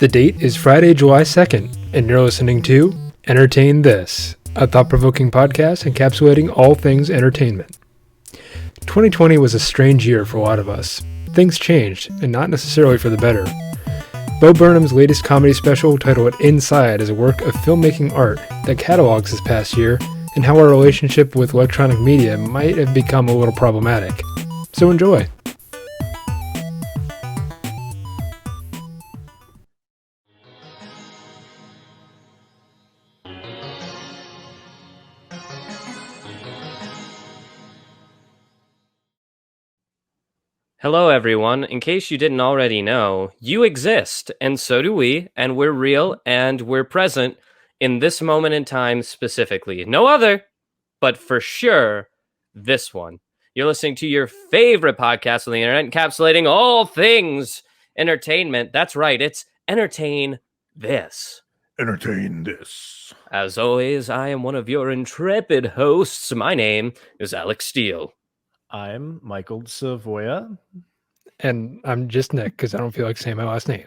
The date is Friday, July 2nd, and you're listening to Entertain This, a thought-provoking podcast encapsulating all things entertainment. 2020 was a strange year for a lot of us. Things changed, and not necessarily for the better. Burnham's latest comedy special, titled Inside, is a work of filmmaking art that catalogs this past year and how our relationship with electronic media might have become a little problematic. So enjoy. Hello, everyone. In case you didn't already know, you exist, and so do we, and we're real, and we're present in this moment in time specifically. No other, but for sure, this one. You're listening to your favorite podcast on the internet, encapsulating all things entertainment. That's right, it's Entertain This. Entertain This. As always, I am one of your intrepid hosts. My name is Alex Steele. I'm Michael Savoya. And I'm just Nick, because I don't feel like saying my last name.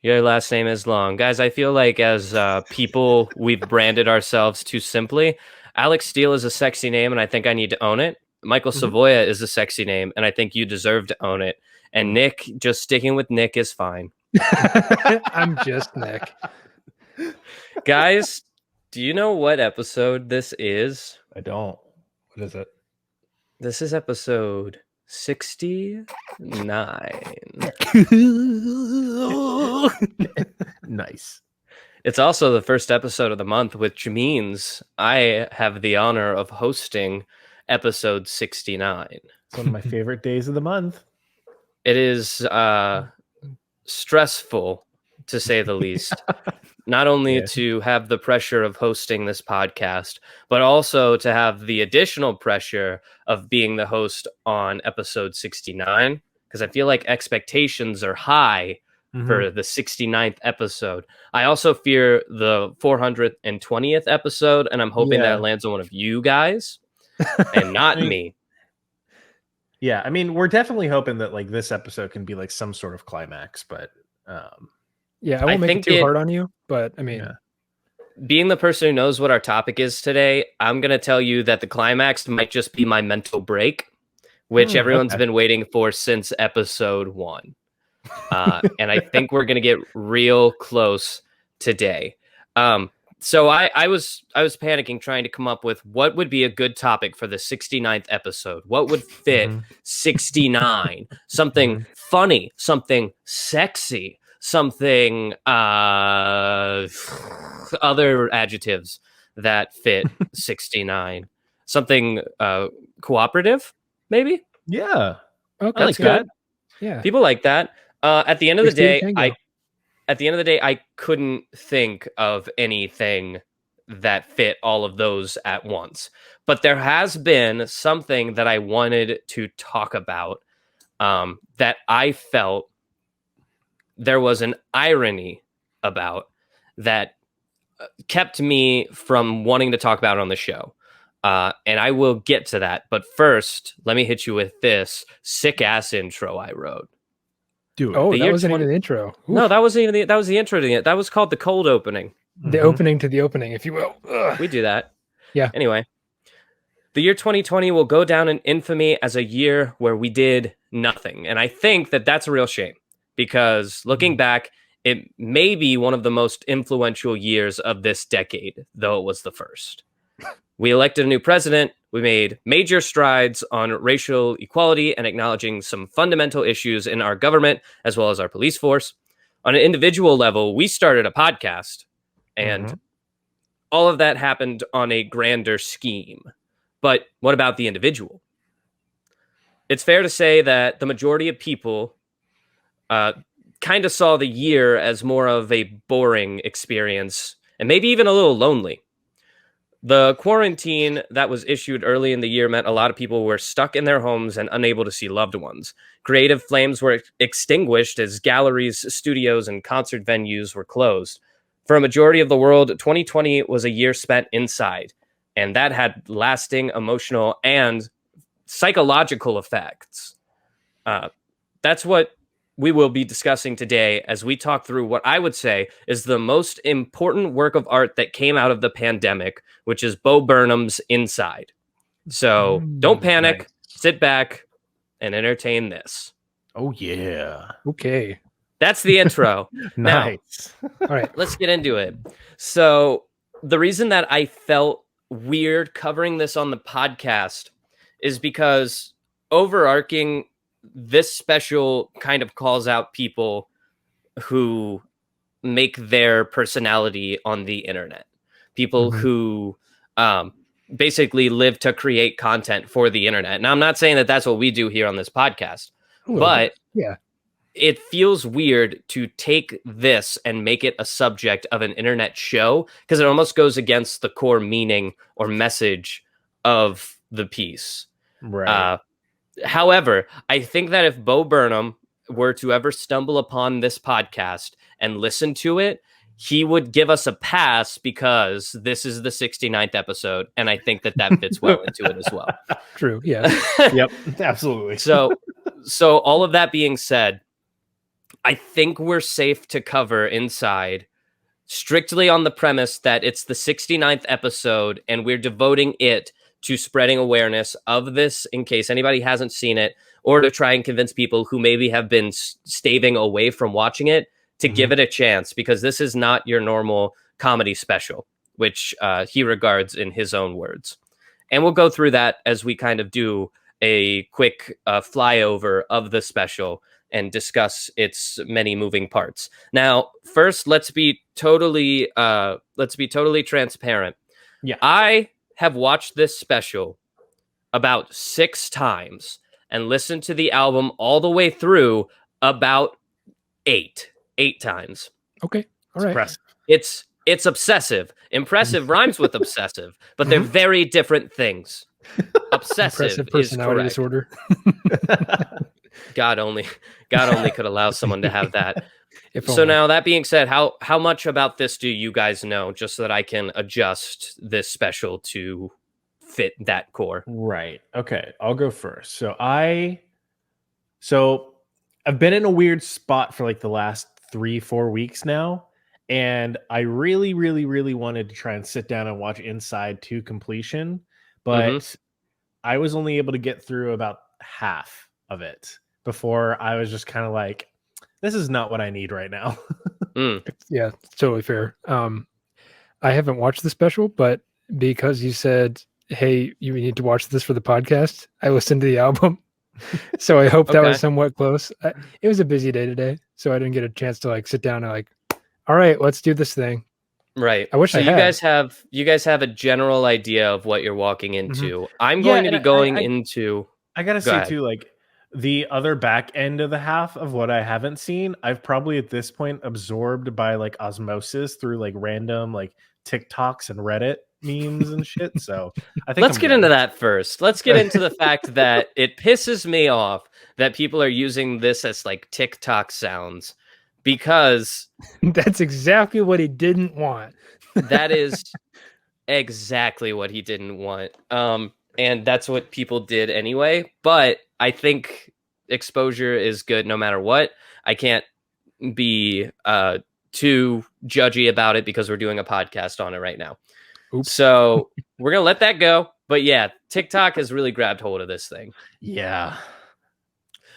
Your last name is long. Guys, I feel like as people, we've branded ourselves too simply. Alex Steele is a sexy name, and I think I need to own it. Michael Savoya is a sexy name, and I think you deserve to own it. And Nick, just sticking with Nick is fine. I'm just Nick. Guys, do you know what episode this is? I don't. What is it? This is episode 69. Nice. It's also the first episode of the month, which means I have the honor of hosting episode 69. It's one of my favorite days of the month. It is stressful, to say the least. Not only to have the pressure of hosting this podcast, but also to have the additional pressure of being the host on episode 69, because I feel like expectations are high for the 69th episode. I also fear the 420th episode, and I'm hoping that it lands on one of you guys and not me. Yeah, I mean, we're definitely hoping that like this episode can be like some sort of climax, but yeah, I won't make it too hard on you, but I mean, being the person who knows what our topic is today, I'm going to tell you that the climax might just be my mental break, which everyone's been waiting for since episode 1. And I think we're going to get real close today. So I was panicking, trying to come up with what would be a good topic for the 69th episode. What would fit 69? Something funny, something sexy, something other adjectives that fit 69. Something cooperative, maybe? yeah. okay, I like that. Yeah. People like that. At the end of the day, I couldn't think of anything that fit all of those at once. But there has been something that I wanted to talk about that I felt there was an irony about that kept me from wanting to talk about it on the show. And I will get to that. But first, let me hit you with this sick-ass intro I wrote. Do it. Oh, that wasn't even the intro. Oof. No, that wasn't even that was the intro to it. That was called the cold opening. The opening to the opening, if you will. Ugh. We do that. Yeah. Anyway, the year 2020 will go down in infamy as a year where we did nothing. And I think that that's a real shame because looking back, it may be one of the most influential years of this decade, though it was the first. We elected a new president. We made major strides on racial equality and acknowledging some fundamental issues in our government, as well as our police force. On an individual level, we started a podcast, and all of that happened on a grander scheme. But what about the individual? It's fair to say that the majority of people kind of saw the year as more of a boring experience, and maybe even a little lonely. The quarantine that was issued early in the year meant a lot of people were stuck in their homes and unable to see loved ones. Creative flames were extinguished as galleries, studios, and concert venues were closed. For a majority of the world, 2020 was a year spent inside, and that had lasting emotional and psychological effects. That's what we will be discussing today as we talk through what I would say is the most important work of art that came out of the pandemic, which is Bo Burnham's Inside. So don't panic, Nice. sit back, and entertain this. Oh yeah. Okay. That's the intro. Now, Nice. All right. let's get into it. So, the reason that I felt weird covering this on the podcast is because overarching, this special kind of calls out people who make their personality on the internet, people who basically live to create content for the internet. Now, I'm not saying that that's what we do here on this podcast, but yeah, it feels weird to take this and make it a subject of an internet show because it almost goes against the core meaning or message of the piece. Right. However, I think that if Bo Burnham were to ever stumble upon this podcast and listen to it, he would give us a pass because this is the 69th episode. And I think that that fits well into it as well. true. Yeah. Yep. Absolutely. So all of that being said, I think we're safe to cover Inside strictly on the premise that it's the 69th episode and we're devoting it to spreading awareness of this in case anybody hasn't seen it, or to try and convince people who maybe have been staving away from watching it to give it a chance, because this is not your normal comedy special, which he regards in his own words. And we'll go through that as we kind of do a quick flyover of the special and discuss its many moving parts. Now, first, let's be totally transparent. Yeah. I have watched this special about 6 times and listened to the album all the way through about 8 times. Okay. All right. Impressive. It's obsessive. Impressive rhymes with obsessive, but they're very different things. Obsessive Impressive is personality correct. disorder. God only could allow someone to have that. If So only. now, that being said, how much about this do you guys know, just so that I can adjust this special to fit that core? Right. Okay. I'll go first. So I've been in a weird spot for like the last 3-4 weeks now. And I really, really, really wanted to try and sit down and watch Inside to completion, but I was only able to get through about half of it before I was just kind of like, this is not what I need right now. Yeah, it's totally fair. I haven't watched the special, but because you said, hey, you need to watch this for the podcast, I listened to the album. So I hope that was somewhat close. It was a busy day today, so I didn't get a chance to like sit down and like, all right, let's do this thing. Right. I wish so I you had. guys have a general idea of what you're walking into. I'm going to be going into. I gotta say too, like the other back end of the half of what I haven't seen, I've probably at this point absorbed by like osmosis through like random like TikToks and Reddit memes and shit. So I think let's get into that first. Let's get into the fact that it pisses me off that people are using this as like TikTok sounds, because That's exactly what he didn't want. that is exactly what he didn't want. And that's what people did anyway. But I think exposure is good no matter what. I can't be too judgy about it because we're doing a podcast on it right now. Oops. So we're going to let that go. But yeah, TikTok has really grabbed hold of this thing. Yeah.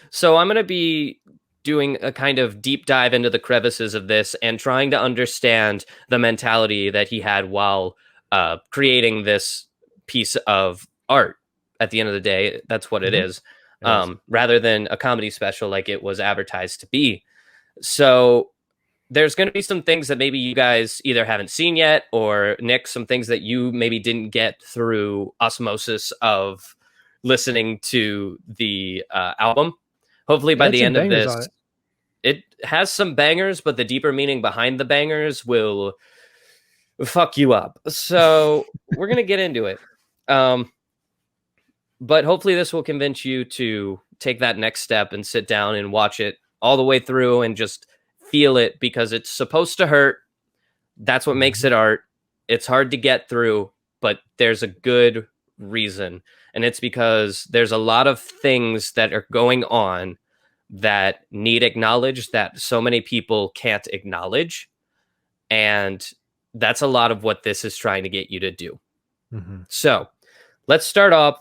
So I'm going to be doing a kind of deep dive into the crevices of this and trying to understand the mentality that he had while creating this piece of art. At the end of the day, that's what it is. Rather than a comedy special like it was advertised to be. So there's going to be some things that maybe you guys either haven't seen yet, or Nick, some things that you maybe didn't get through osmosis of listening to the album. Hopefully by the end of this, it has some bangers, but the deeper meaning behind the bangers will fuck you up. So we're going to get into it. But hopefully this will convince you to take that next step and sit down and watch it all the way through and just feel it, because it's supposed to hurt. That's what makes it art. It's hard to get through, but there's a good reason. And it's because there's a lot of things that are going on that need acknowledged that so many people can't acknowledge. And that's a lot of what this is trying to get you to do. Mm-hmm. So let's start off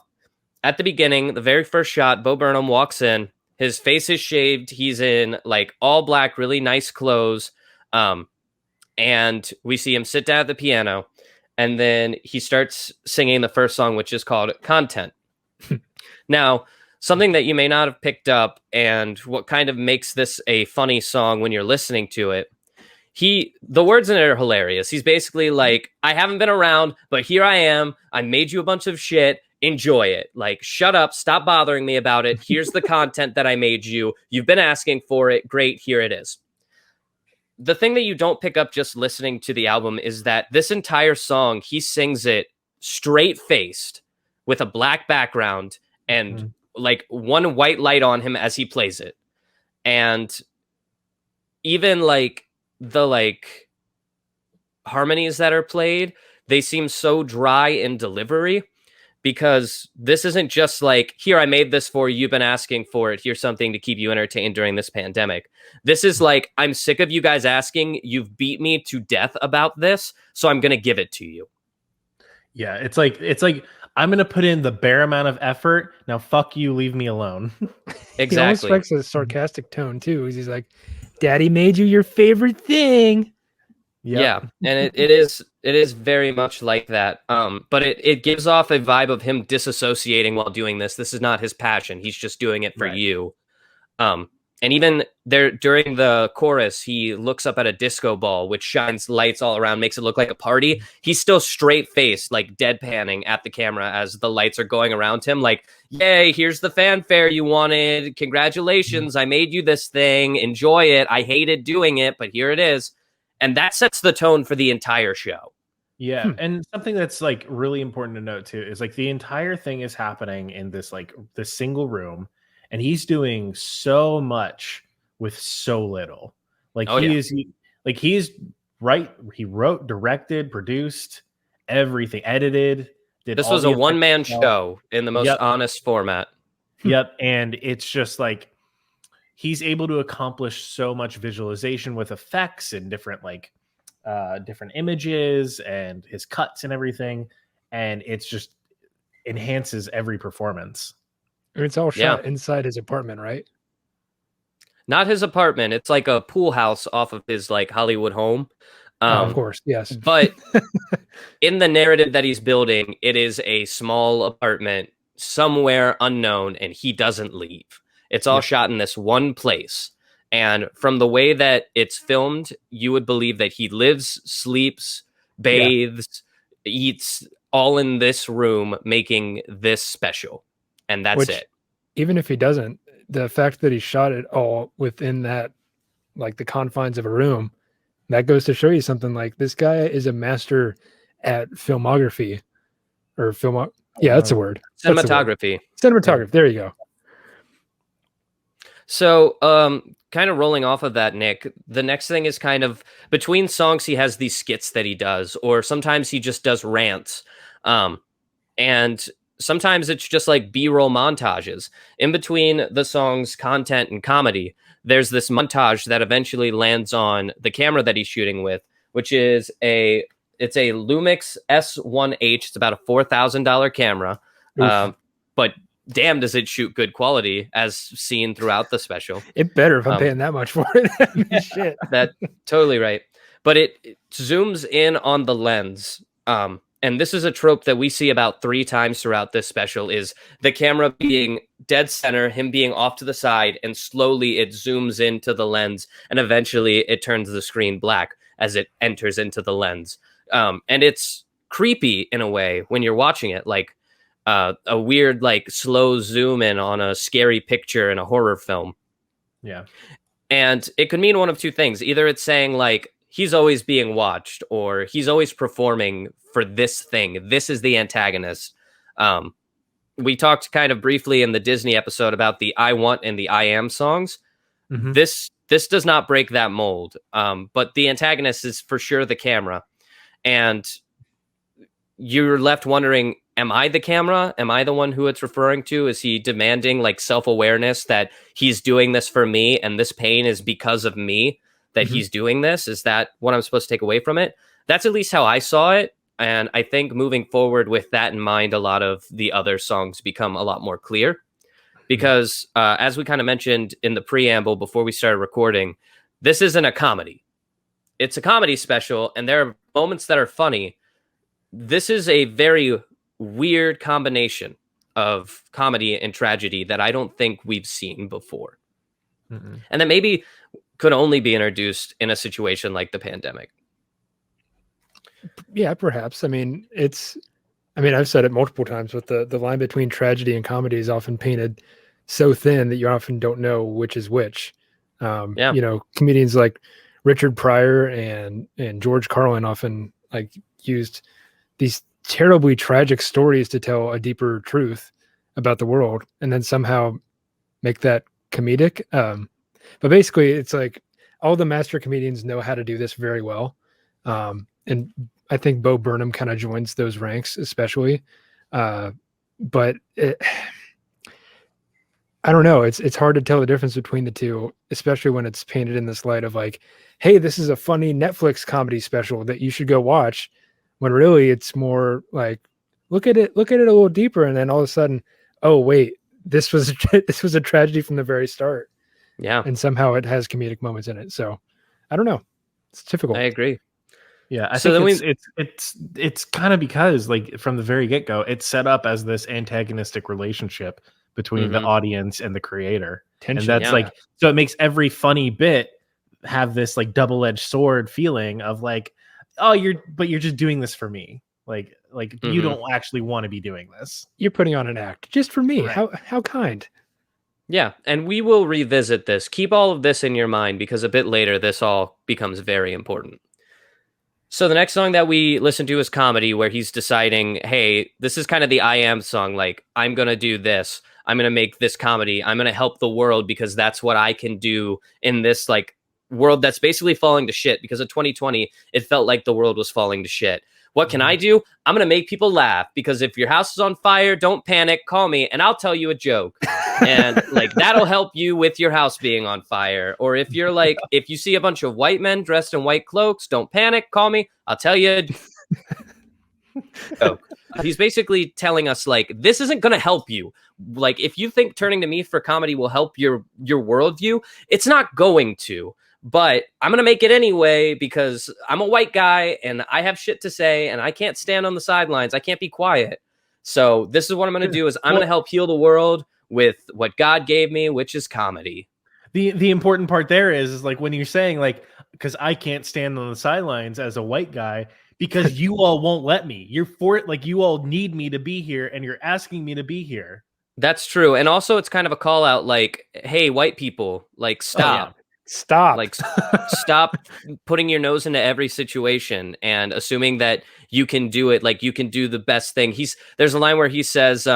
at the beginning. The very first shot, Bo Burnham walks in. His face is shaved. He's in like all black, really nice clothes. And we see him sit down at the piano. And then he starts singing the first song, which is called Content. Now, something that you may not have picked up, and what kind of makes this a funny song when you're listening to it, the words in it are hilarious. He's basically like, I haven't been around, but here I am. I made you a bunch of shit. Enjoy it. Like, shut up. Stop bothering me about it. Here's the content that I made you. You've been asking for it. Great. Here it is. The thing that you don't pick up just listening to the album is that this entire song, he sings it straight faced with a black background and like one white light on him as he plays it. And even like the like harmonies that are played, they seem so dry in delivery, because this isn't just like, here, I made this for you, you've been asking for it, here's something to keep you entertained during this pandemic. This is like, I'm sick of you guys asking, you've beat me to death about this, so I'm gonna give it to you. Yeah, it's like I'm gonna put in the bare amount of effort. Now fuck you, leave me alone. Exactly. He almost strikes a sarcastic tone too. He's like, Daddy made you your favorite thing. Yep. Yeah, and it is very much like that. But it gives off a vibe of him disassociating while doing this. This is not his passion. He's just doing it for you. And even there during the chorus, he looks up at a disco ball, which shines lights all around, makes it look like a party. He's still straight faced, like deadpanning at the camera as the lights are going around him. Like, yay, here's the fanfare you wanted. Congratulations, I made you this thing. Enjoy it. I hated doing it, but here it is. And that sets the tone for the entire show. Yeah. And something that's like really important to note too is like the entire thing is happening in this like this single room, and he's doing so much with so little. Like he wrote, directed, produced, everything, edited. This was a one-man show in the most honest format. Yep. And it's just like he's able to accomplish so much visualization with effects and different images and his cuts and everything. And it's just enhances every performance. And it's all shot inside his apartment, right? Not his apartment. It's like a pool house off of his like Hollywood home. Of course, yes. But in the narrative that he's building, it is a small apartment somewhere unknown, and he doesn't leave. It's all shot in this one place. And from the way that it's filmed, you would believe that he lives, sleeps, bathes, eats all in this room, making this special. And that's it. Even if he doesn't, the fact that he shot it all within that, like the confines of a room, that goes to show you something. Like, this guy is a master at filmography or film. Yeah, that's a word. Cinematography. Cinematography. There you go. So, kind of rolling off of that, Nick, the next thing is kind of between songs, he has these skits that he does, or sometimes he just does rants. And sometimes it's just like B-roll montages. In between the songs Content and Comedy, there's this montage that eventually lands on the camera that he's shooting with, which is it's a Lumix S1H. It's about a $4,000 camera. But damn, does it shoot good quality, as seen throughout the special. It better if I'm paying that much for it. Shit. That totally right. But it zooms in on the lens. And this is a trope that we see about 3 times throughout this special, is the camera being dead center, him being off to the side, and slowly it zooms into the lens, and eventually it turns the screen black as it enters into the lens. And it's creepy in a way when you're watching it, like a weird, like slow zoom in on a scary picture in a horror film. Yeah. And it could mean one of two things. Either it's saying like, he's always being watched, or he's always performing for this thing. This is the antagonist. We talked kind of briefly in the Disney episode about the I Want and the I Am songs. Mm-hmm. This does not break that mold. But the antagonist is for sure the camera. And you're left wondering, am I the camera? Am I the one who it's referring to? Is he demanding like self-awareness that he's doing this for me and this pain is because of me that he's doing this? Is that what I'm supposed to take away from it? That's at least how I saw it. And I think moving forward with that in mind, a lot of the other songs become a lot more clear because as we kind of mentioned in the preamble before we started recording, this isn't a comedy. It's a comedy special and there are moments that are funny. This is a very weird combination of comedy and tragedy that I don't think we've seen before. And that maybe could only be introduced in a situation like the pandemic. Yeah, perhaps. I mean, I've said it multiple times, but the line between tragedy and comedy is often painted so thin that you often don't know which is which. Comedians like Richard Pryor and George Carlin often like used these terribly tragic stories to tell a deeper truth about the world and then somehow make that comedic. But basically it's like all the master comedians know how to do this very well. And I think Bo Burnham kind of joins those ranks, especially. But I don't know. It's hard to tell the difference between the two, especially when it's painted in this light of like, hey, this is a funny Netflix comedy special that you should go watch. When really it's more like, look at it a little deeper, and then all of a sudden, oh wait, this was a tragedy from the very start. Yeah, and somehow it has comedic moments in it. So I don't know. It's difficult. I agree. Yeah, I think it's kind of because like from the very get-go, it's set up as this antagonistic relationship between the audience and the creator. Tension, and that's so it makes every funny bit have this like double-edged sword feeling of like, oh, you're just doing this for me. Like you don't actually want to be doing this. You're putting on an act just for me. Right. How kind. Yeah, and we will revisit this. Keep all of this in your mind because a bit later this all becomes very important. So the next song that we listen to is Comedy, where he's deciding, hey, this is kind of the I Am song. Like, I'm going to do this. I'm going to make this comedy. I'm going to help the world because that's what I can do in this like world that's basically falling to shit. Because in 2020, it felt like the world was falling to shit. What can I do? I'm going to make people laugh because if your house is on fire, don't panic, call me and I'll tell you a joke. And like, that'll help you with your house being on fire. Or if you're like, if you see a bunch of white men dressed in white cloaks, don't panic, call me. I'll tell you a joke. He's basically telling us like, this isn't going to help you. Like, if you think turning to me for comedy will help your worldview, it's not going to. But I'm going to make it anyway because I'm a white guy and I have shit to say and I can't stand on the sidelines. I can't be quiet. So this is what I'm going to do is I'm going to help heal the world with what God gave me, which is comedy. The important part there is like when you're saying like, because I can't stand on the sidelines as a white guy because you all won't let me. You're for it. Like you all need me to be here and you're asking me to be here. That's true. And also it's kind of a call out like, hey, white people, like stop. Oh, yeah. Stop. Like, stop putting your nose into every situation and assuming that you can do it. Like, you can do the best thing. There's a line where he says,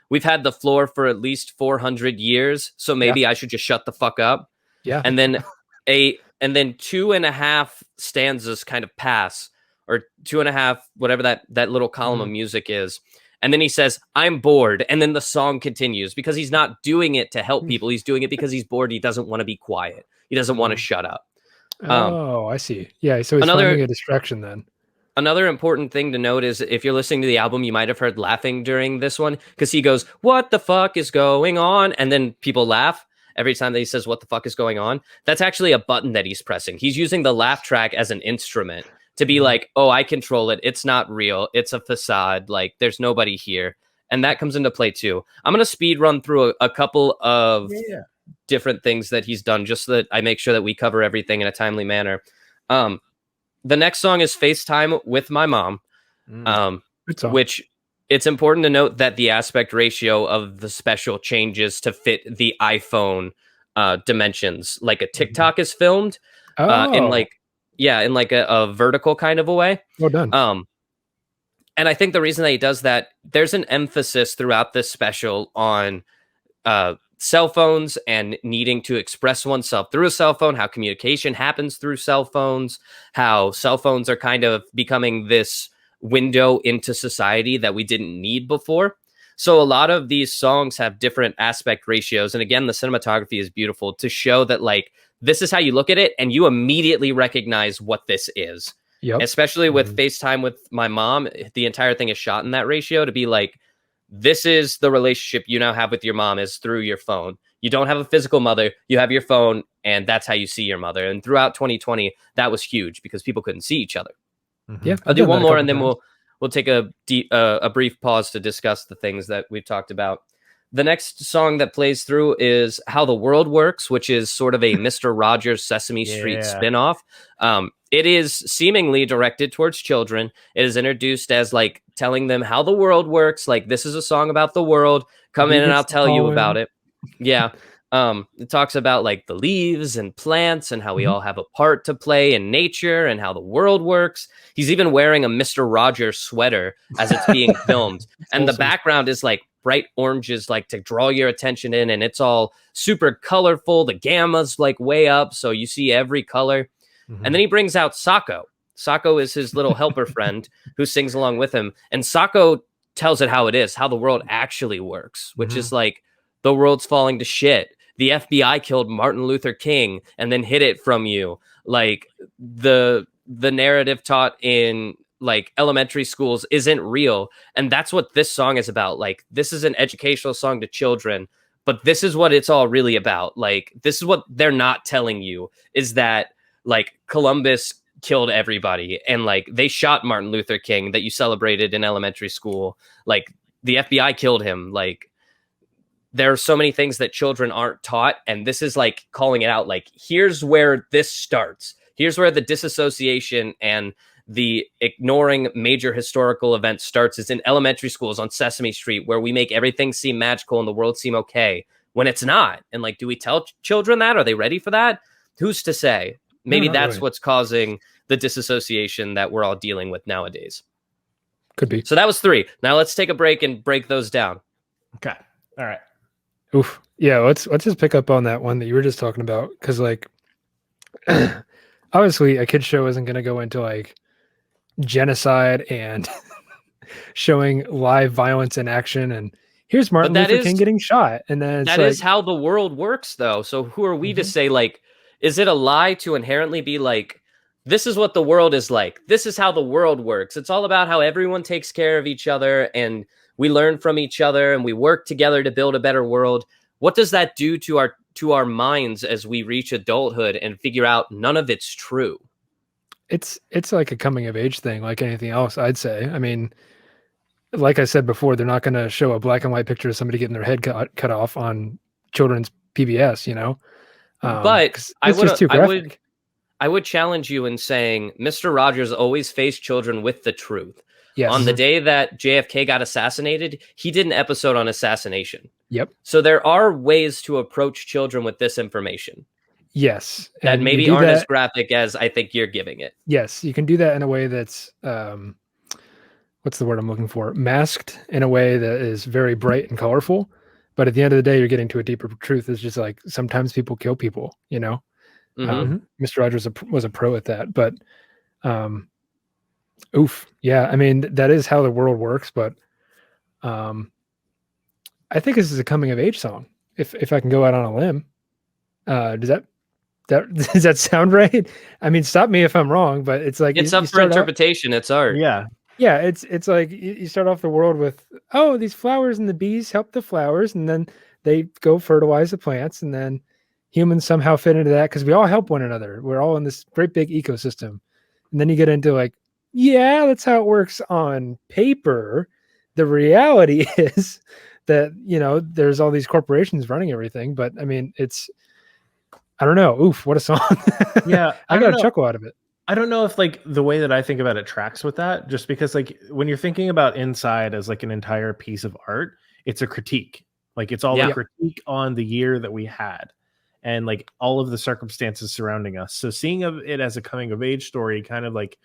we've had the floor for at least 400 years, so maybe I should just shut the fuck up. Yeah. And then 2.5 stanzas kind of pass, or 2.5, whatever that little column of music is. And then he says, I'm bored. And then the song continues because he's not doing it to help people. He's doing it because he's bored. He doesn't want to be quiet. He doesn't want to shut up. I see. Yeah. So he's finding a distraction then. Another important thing to note is if you're listening to the album, you might have heard laughing during this one because he goes, what the fuck is going on? And then people laugh every time that he says, what the fuck is going on? That's actually a button that he's pressing. He's using the laugh track as an instrument to be like, oh, I control it. It's not real. It's a facade. Like, there's nobody here. And that comes into play, too. I'm going to speed run through a couple of different things that he's done just so that I make sure that we cover everything in a timely manner. The next song is FaceTime with My Mom, which it's important to note that the aspect ratio of the special changes to fit the iPhone dimensions. Like a TikTok is filmed in like a vertical kind of a way. Well done. And I think the reason that he does that, there's an emphasis throughout this special on cell phones and needing to express oneself through a cell phone, how communication happens through cell phones, how cell phones are kind of becoming this window into society that we didn't need before. So a lot of these songs have different aspect ratios. And again, the cinematography is beautiful to show that like, this is how you look at it. And you immediately recognize what this is. Yep. Especially with FaceTime with my mom, the entire thing is shot in that ratio to be like, this is the relationship you now have with your mom is through your phone. You don't have a physical mother, you have your phone, and that's how you see your mother. And throughout 2020, that was huge because people couldn't see each other. Yeah, I'll do one more, and then we'll take a brief pause to discuss the things that we've talked about. The next song that plays through is How the World Works, which is sort of a Mr. Rogers Sesame Street spinoff. It is seemingly directed towards children. It is introduced as like telling them how the world works. Like, this is a song about the world. Come in and I'll tell you about it. Yeah. It talks about like the leaves and plants and how we all have a part to play in nature and how the world works. He's even wearing a Mr. Rogers sweater as it's being filmed. And awesome. The background is like bright oranges, like to draw your attention in. And it's all super colorful. The gamma's like way up. So you see every color. And then he brings out Sako. Sako is his little helper friend who sings along with him. And Sako tells it how it is, how the world actually works, which is like the world's falling to shit. The FBI killed Martin Luther King and then hid it from you. Like the narrative taught in like elementary schools isn't real. And that's what this song is about. Like, this is an educational song to children, but this is what it's all really about. Like, this is what they're not telling you is that like Columbus killed everybody and like they shot Martin Luther King that you celebrated in elementary school. Like, the FBI killed him. Like, there are so many things that children aren't taught. And this is like calling it out. Like, here's where this starts. Here's where the disassociation and the ignoring major historical events starts is in elementary schools on Sesame Street, where we make everything seem magical and the world seem okay when it's not. And like, do we tell children that? Are they ready for that? Who's to say? Maybe that's what's causing the disassociation that we're all dealing with nowadays. Could be. So that was 3. Now let's take a break and break those down. Okay. All right. Oof. Yeah. Let's just pick up on that one that you were just talking about. Cause like, obviously a kid's show isn't going to go into like genocide and showing live violence in action. And here's Martin Luther King getting shot. And then it's that is how the world works though. So who are we to say like, is it a lie to inherently be like, this is what the world is like. This is how the world works. It's all about how everyone takes care of each other and we learn from each other and we work together to build a better world. What does that do to our minds as we reach adulthood and figure out none of it's true? It's like a coming of age thing, like anything else, I'd say. I mean, like I said before, they're not going to show a black and white picture of somebody getting their head cut off on children's PBS, you know? But I would challenge you in saying Mr. Rogers always faced children with the truth. Yes. On the day that JFK got assassinated, he did an episode on assassination. Yep. So there are ways to approach children with this information. Yes. That maybe aren't as graphic as I think you're giving it. Yes. You can do that in a way that's, what's the word I'm looking for? Masked in a way that is very bright and colorful. But at the end of the day, you're getting to a deeper truth. It's just like sometimes people kill people, you know? Mr. Rogers was a pro at that. But oof. Yeah. I mean, that is how the world works. But I think this is a coming of age song. If I can go out on a limb, does that sound right? I mean, stop me if I'm wrong, but it's like it's up for interpretation. It's art. Yeah. Yeah. It's like you start off the world with, oh, these flowers and the bees help the flowers. And then they go fertilize the plants. And then humans somehow fit into that because we all help one another. We're all in this great big ecosystem. And then you get into like, yeah, that's how it works on paper. The reality is that, you know, there's all these corporations running everything. But I mean, I don't know. Oof, what a song. Yeah. I got a chuckle out of it. I don't know if like the way that I think about it tracks with that, just because like when you're thinking about Inside as like an entire piece of art, it's a critique. Like it's all a critique on the year that we had and like all of the circumstances surrounding us. So seeing it as a coming of age story kind of like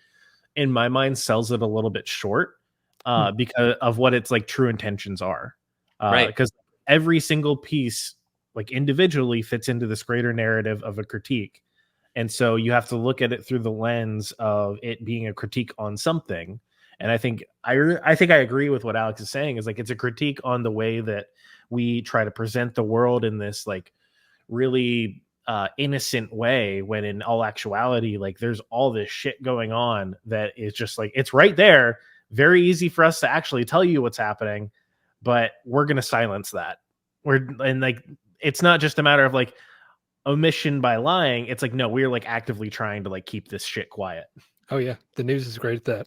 in my mind sells it a little bit short because of what its like true intentions are. Right. Because every single piece like individually fits into this greater narrative of a critique. And so you have to look at it through the lens of it being a critique on something. And I think I agree with what Alex is saying, is like it's a critique on the way that we try to present the world in this like really innocent way, when in all actuality, like there's all this shit going on that is just like, it's right there, very easy for us to actually tell you what's happening, but we're going to silence that. And like, it's not just a matter of like omission by lying. It's like, no, we're like actively trying to like keep this shit quiet. Oh yeah, the news is great at that.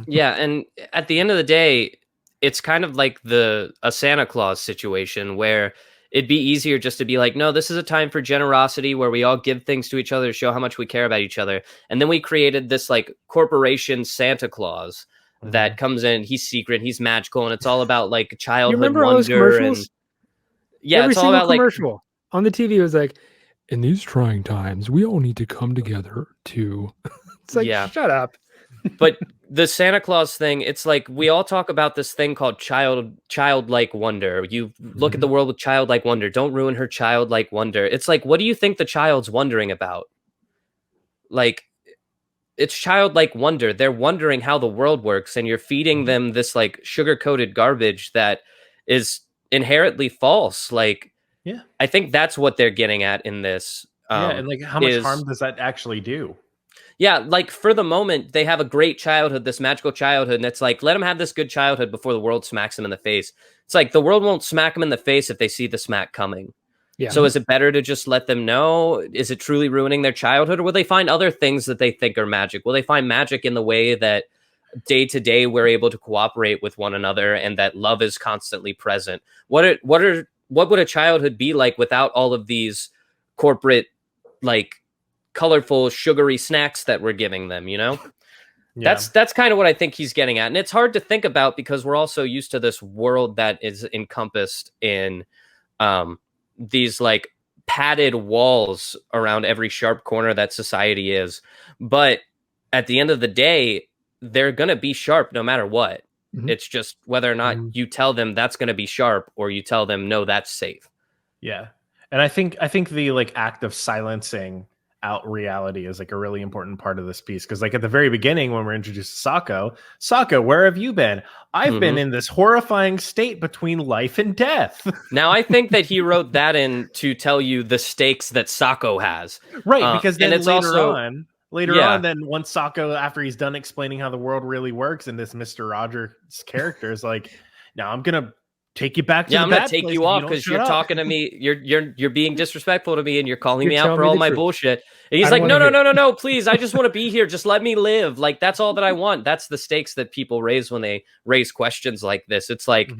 Yeah, and at the end of the day, it's kind of like a Santa Claus situation where it'd be easier just to be like, no, this is a time for generosity where we all give things to each other to show how much we care about each other. And then we created this like corporation Santa Claus that comes in, he's secret, he's magical, and it's all about like childhood wonder. All those commercials? And yeah, every it's all about commercial like on the TV was like, in these trying times, we all need to come together to. It's like, shut up. But the Santa Claus thing, it's like we all talk about this thing called childlike wonder. You look at the world with childlike wonder. Don't ruin her childlike wonder. It's like, what do you think the child's wondering about? Like, it's childlike wonder. They're wondering how the world works, and you're feeding them this like sugar-coated garbage that is inherently false. Like, yeah, I think that's what they're getting at in this. And like, how much harm does that actually do? Yeah, like for the moment, they have a great childhood, this magical childhood, and it's like, let them have this good childhood before the world smacks them in the face. It's like the world won't smack them in the face if they see the smack coming. Yeah. So is it better to just let them know? Is it truly ruining their childhood, or will they find other things that they think are magic? Will they find magic in the way that day to day we're able to cooperate with one another and that love is constantly present? What would a childhood be like without all of these corporate, like, colorful sugary snacks that we're giving them, you know? That's kind of what I think he's getting at. And it's hard to think about because we're also used to this world that is encompassed in these like padded walls around every sharp corner that society is. But at the end of the day, they're going to be sharp no matter what. It's just whether or not you tell them that's going to be sharp or you tell them, no, that's safe. Yeah. And I think the like act of silencing out reality is like a really important part of this piece, because like at the very beginning when we're introduced to Sako, where have you been? I've been in this horrifying state between life and death. Now I think that he wrote that in to tell you the stakes that Sako has, right? Because then later on, then once Sako, after he's done explaining how the world really works, and this Mr. Rogers character is like, now I'm gonna take you back to I'm gonna take you off because you're talking to me. You're being disrespectful to me, and you're calling me out for all my bullshit. And he's like, no, please, I just want to be here. Just let me live. Like, that's all that I want. That's the stakes that people raise when they raise questions like this. It's like,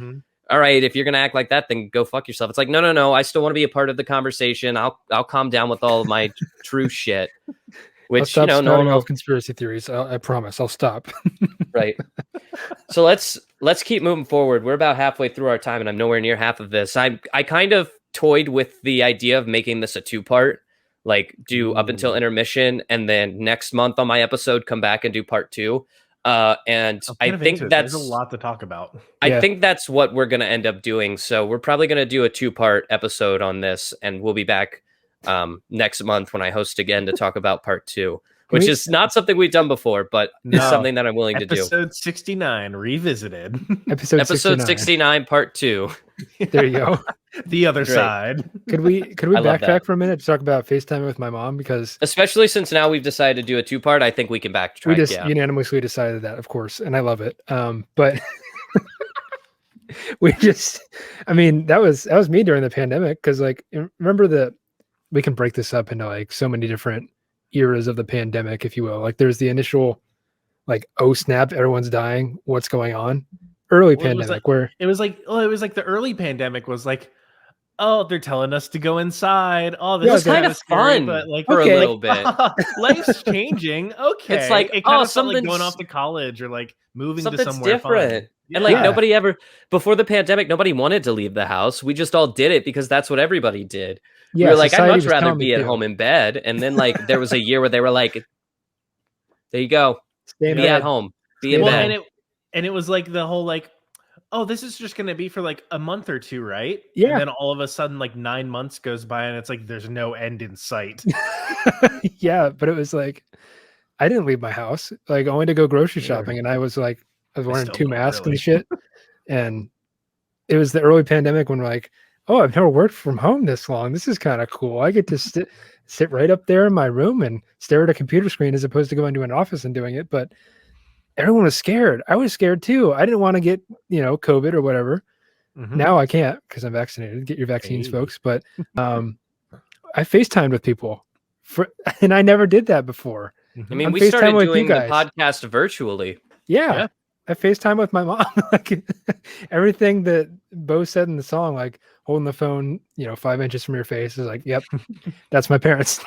all right, if you're gonna act like that, then go fuck yourself. It's like, no, I still want to be a part of the conversation. I'll calm down with all of my true shit. Which, I'll stop starting off conspiracy theories. I promise. I'll stop. Right. So let's keep moving forward. We're about halfway through our time, and I'm nowhere near half of this. I kind of toyed with the idea of making this a 2-part, like do up until intermission, and then next month on my episode come back and do part 2. And I think there's a lot to talk about. I think that's what we're going to end up doing. So we're probably going to do a 2-part episode on this, and we'll be back next month when I host again to talk about part 2, which is not something we've done before, but it's something that I'm willing to do. Episode 69 revisited. Episode 69 part 2. There you go. The other side. Could we backtrack for a minute to talk about FaceTime with my mom? Because especially since now we've decided to do a 2-part, I think we can backtrack. We just unanimously decided that, of course, and I love it. But that was me during the pandemic, because like, remember we can break this up into like so many different eras of the pandemic, if you will. Like there's the initial like, oh snap, everyone's dying, what's going on? Early pandemic, where it was like the early pandemic was like, oh, they're telling us to go inside. Oh, this is kind of fun, but like for a little bit. Life's changing. Okay, it's like, it kind of felt like going off to college or like moving to somewhere different. And like nobody ever before the pandemic, nobody wanted to leave the house. We just all did it because that's what everybody did. We were like, I'd much rather be at home in bed. And then like there was a year where they were like, there you go, be at home, be in bed. And it was like the whole like, oh, this is just going to be for like a month or two, right? Yeah. And then all of a sudden, like 9 months goes by and it's like, there's no end in sight. Yeah. But it was like, I didn't leave my house, like only to go grocery Either. shopping. And I was wearing still 2 don't masks really. and shit. And it was the early pandemic when we're like, oh, I've never worked from home this long. This is kind of cool. I get to sit right up there in my room and stare at a computer screen as opposed to going to an office and doing it. But everyone was scared. I was scared too. I didn't want to get, COVID or whatever. Mhm. Now I can't because I'm vaccinated. Get your vaccines, Hey. folks. But I FaceTimed with people and I never did that before. Mhm. I mean, I'm we started FaceTime with you doing the guys. podcast virtually. Yeah. Yeah. I FaceTime with my mom. Like everything that Bo said in the song, like holding the phone, 5 inches from your face is like, yep, that's my parents.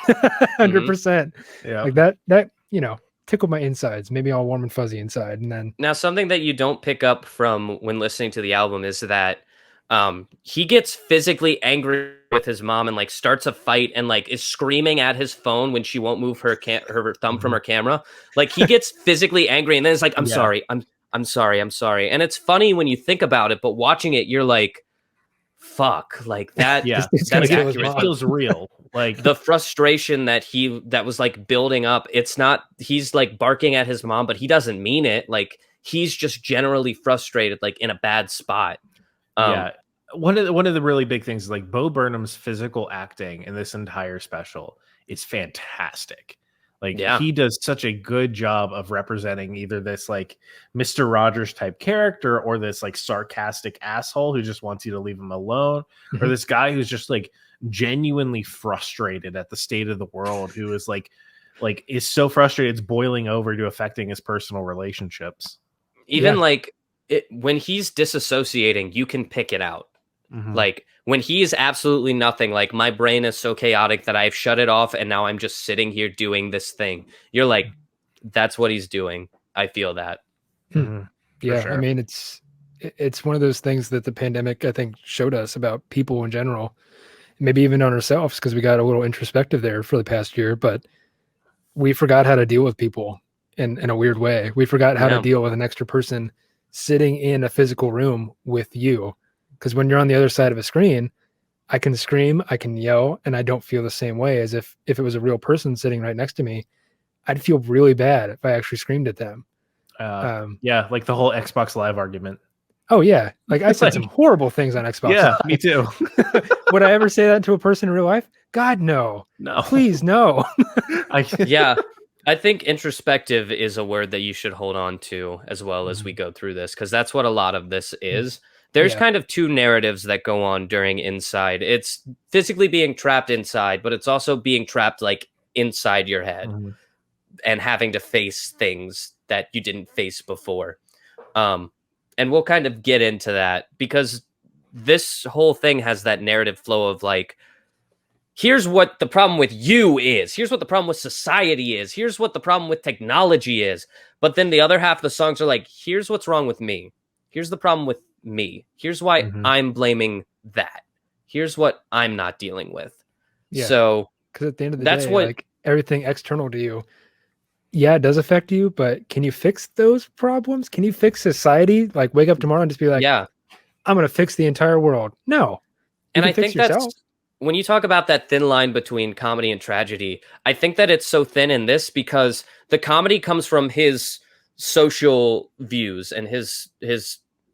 100%. Yeah. Like that, tickled my insides, made me all warm and fuzzy inside. And then Now, something that you don't pick up from when listening to the album is that he gets physically angry with his mom and like starts a fight and like is screaming at his phone when she won't move her her thumb from her camera. Like he gets physically angry and then it's like, I'm sorry, I'm sorry, I'm sorry. And it's funny when you think about it, but watching it, you're like, fuck, like that. Yeah. it's gonna That's kill his accurate. mom. feels real. Like The frustration that was like building up, it's not, he's like barking at his mom, but he doesn't mean it. Like he's just generally frustrated, like in a bad spot. yeah. One of the really big things is like Bo Burnham's physical acting in this entire special is fantastic. Like Yeah. he does such a good job of representing either this like Mr. Rogers type character or this like sarcastic asshole who just wants you to leave him alone, or this guy who's just like genuinely frustrated at the state of the world, who is like is so frustrated it's boiling over to affecting his personal relationships. Even Yeah. like when he's disassociating, you can pick it out. Mhm. Like when he is absolutely nothing, like my brain is so chaotic that I've shut it off and now I'm just sitting here doing this thing. You're like, that's what he's doing. I feel that. Mhm. Yeah. sure. I mean, it's one of those things that the pandemic, I think, showed us about people in general, maybe even on ourselves, because we got a little introspective there for the past year, but we forgot how to deal with people in a weird way. We forgot how to Yeah. deal with an extra person sitting in a physical room with you. Because when you're on the other side of a screen, I can scream, I can yell, and I don't feel the same way as if it was a real person sitting right next to me. I'd feel really bad if I actually screamed at them. Yeah, like the whole Xbox Live argument. Oh yeah, like I said Like- some horrible things on Xbox. Yeah, Live. me too. Would I ever say that to a person in real life? God, no. No, Please, no. Yeah. I think introspective is a word that you should hold on to as well as we go through this, because that's what a lot of this is. There's Yeah. kind of two narratives that go on during Inside. It's physically being trapped inside, but it's also being trapped like inside your head and having to face things that you didn't face before. And we'll kind of get into that because this whole thing has that narrative flow of like, here's what the problem with you is. Here's what the problem with society is. Here's what the problem with technology is. But then the other half of the songs are like, here's what's wrong with me. Here's the problem with me. Here's why I'm blaming that. Here's what I'm not dealing with. Yeah. So because at the end of the that's day, what- like everything external to you, yeah, it does affect you, but can you fix those problems? Can you fix society? Like wake up tomorrow and just be like, yeah. I'm going to fix the entire world. No. You And can I fix think that's yourself. when you talk about that thin line between comedy and tragedy, I think that it's so thin in this because the comedy comes from his social views and his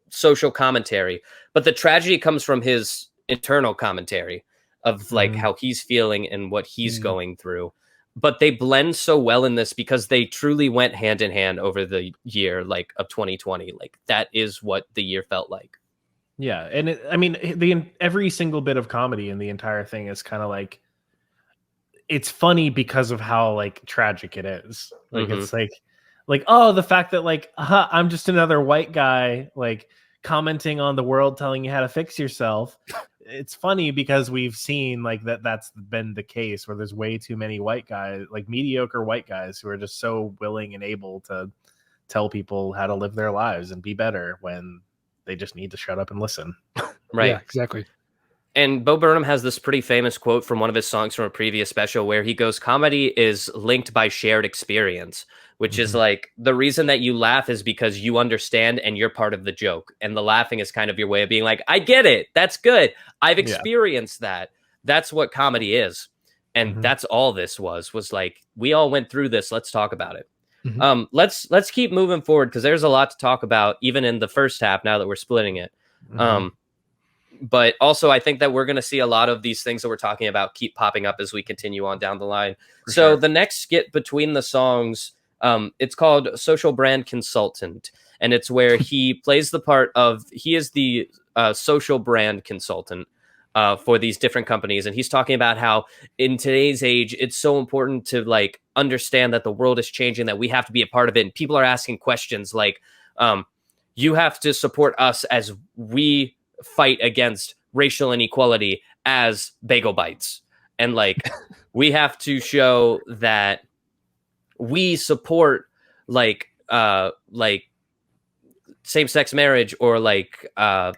social commentary, but the tragedy comes from his internal commentary of like how he's feeling and what he's going through. But they blend so well in this because they truly went hand in hand over the year like of 2020. Like that is what the year felt like. Yeah, and I mean, every single bit of comedy in the entire thing is kind of like, it's funny because of how like tragic it is. Like it's like oh, the fact that like I'm just another white guy like commenting on the world, telling you how to fix yourself. It's funny because we've seen like that's been the case where there's way too many white guys, like mediocre white guys, who are just so willing and able to tell people how to live their lives and be better when they just need to shut up and listen. Right. Yeah, exactly. And Bo Burnham has this pretty famous quote from one of his songs from a previous special where he goes, comedy is linked by shared experience, which is like the reason that you laugh is because you understand and you're part of the joke. And the laughing is kind of your way of being like, I get it. That's good. I've experienced that. That's what comedy is. And that's all this was like, we all went through this. Let's talk about it. Let's keep moving forward because there's a lot to talk about even in the first half now that we're splitting it. But also I think that we're going to see a lot of these things that we're talking about keep popping up as we continue on down the line. So the next skit between the songs, it's called Social Brand Consultant, and it's where he plays the part of, he is the social brand consultant for these different companies, and he's talking about how in today's age it's so important to like understand that the world is changing, that we have to be a part of it, and people are asking questions like, you have to support us as we fight against racial inequality as Bagel Bites, and like we have to show that we support like same-sex marriage or like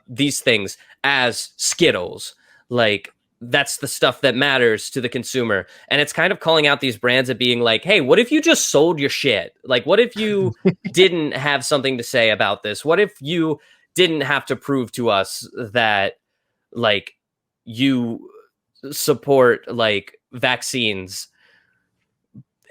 these things as Skittles. Like that's the stuff that matters to the consumer. And it's kind of calling out these brands and being like, hey, what if you just sold your shit? Like, what if you didn't have something to say about this? What if you didn't have to prove to us that like you support like vaccines?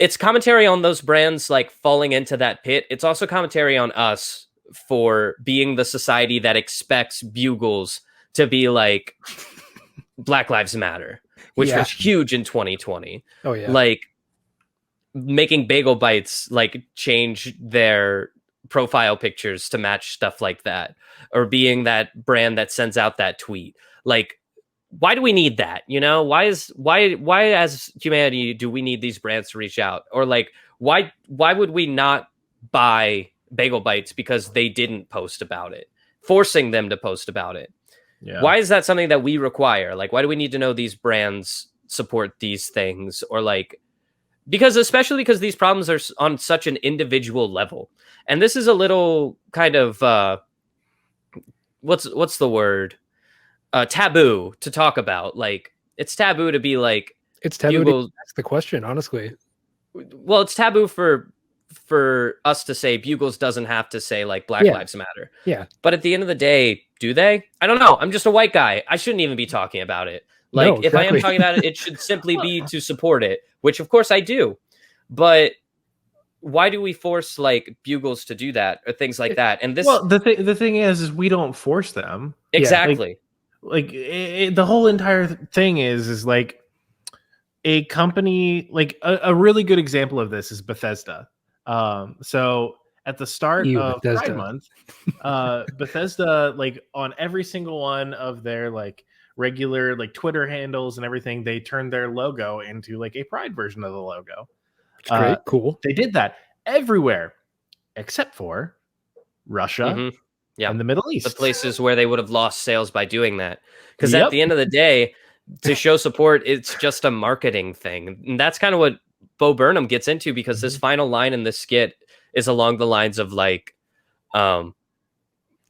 It's commentary on those brands like falling into that pit. It's also commentary on us for being the society that expects bugles to be like Black Lives Matter, which was huge in 2020. Oh yeah. Like making Bagel Bites like change their profile pictures to match stuff like that, or being that brand that sends out that tweet. Like, why do we need that? You know, why as humanity do we need these brands to reach out? Or like, why would we not buy Bagel Bites because they didn't post about it, forcing them to post about it? Yeah. Why is that something that we require? Like, why do we need to know these brands support these things? Or like, especially because these problems are on such an individual level. And this is a little kind of, what's the word? Taboo to talk about. Like, it's taboo to be like, it's taboo to ask the question, honestly. Well, it's taboo for us to say Bugles doesn't have to say like Black Lives Matter. Yeah. But at the end of the day, do they? I don't know. I'm just a white guy. I shouldn't even be talking about it. Like, no, exactly. If I am talking about it, it should simply be to support it, which of course I do. But why do we force like Bugles to do that or things like that? And this, well, the thing is we don't force them. Exactly. The whole entire thing is like a company, like a really good example of this is Bethesda. So at the start of Bethesda. Pride Month, Bethesda, like on every single one of their like regular like Twitter handles and everything, they turned their logo into like a Pride version of the logo. It's great, cool. They did that everywhere except for Russia and the Middle East. The places where they would have lost sales by doing that. Because at the end of the day, to show support, it's just a marketing thing. And that's kind of what Bo Burnham gets into, because this final line in this skit is along the lines of like,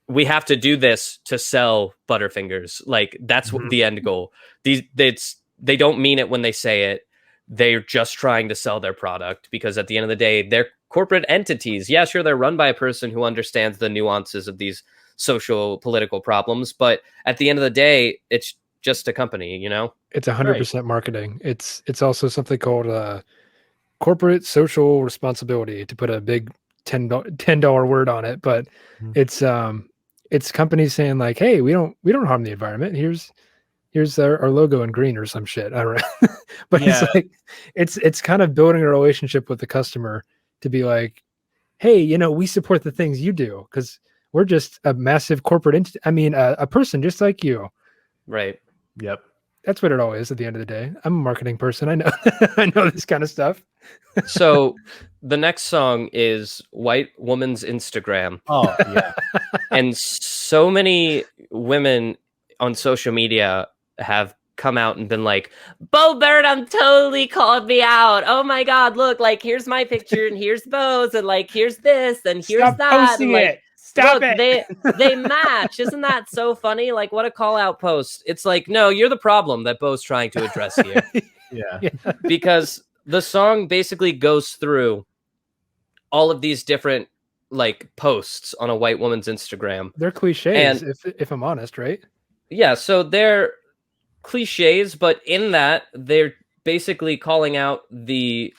we have to do this to sell Butterfingers. Like that's the end goal. They don't mean it when they say it. They're just trying to sell their product, because at the end of the day, they're corporate entities. Yeah, sure, they're run by a person who understands the nuances of these social political problems, but at the end of the day, it's just a company, you know? It's 100% marketing. It's also something called corporate social responsibility, to put a big $10 word on it, but it's companies saying like, hey, we don't harm the environment. Here's our logo in green or some shit. I don't know. But it's like it's kind of building a relationship with the customer to be like, hey, you know, we support the things you do because we're just a massive corporate entity. I mean, a person just like you. Right. Yep. That's what it all is at the end of the day. I'm a marketing person. I know I know this kind of stuff. So the next song is White Woman's Instagram. Oh, yeah. And so many women on social media have come out and been like, Bo Burnham totally called me out. Oh my God, look, like here's my picture and here's Bo's and like here's this and here's Stop that. Posting and, like, it. Stop look, it. They match. Isn't that so funny? Like, what a call out post. It's like, no, you're the problem that Bo's trying to address here. Yeah. Because the song basically goes through all of these different like posts on a white woman's Instagram. They're cliches, and, if I'm honest, right? Yeah, so they're cliches, but in that they're basically calling out the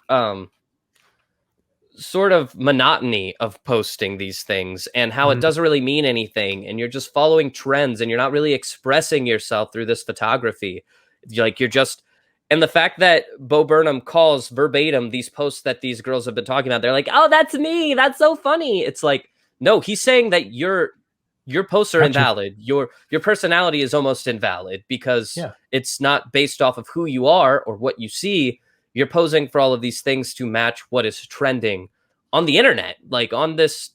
sort of monotony of posting these things and how it doesn't really mean anything, and you're just following trends and you're not really expressing yourself through this photography. Like you're just, and the fact that Bo Burnham calls verbatim these posts that these girls have been talking about, they're like, oh, that's me, that's so funny. It's like, no, he's saying that your posts are invalid. Your personality is almost invalid because it's not based off of who you are or what you see. You're posing for all of these things to match what is trending on the internet, like on this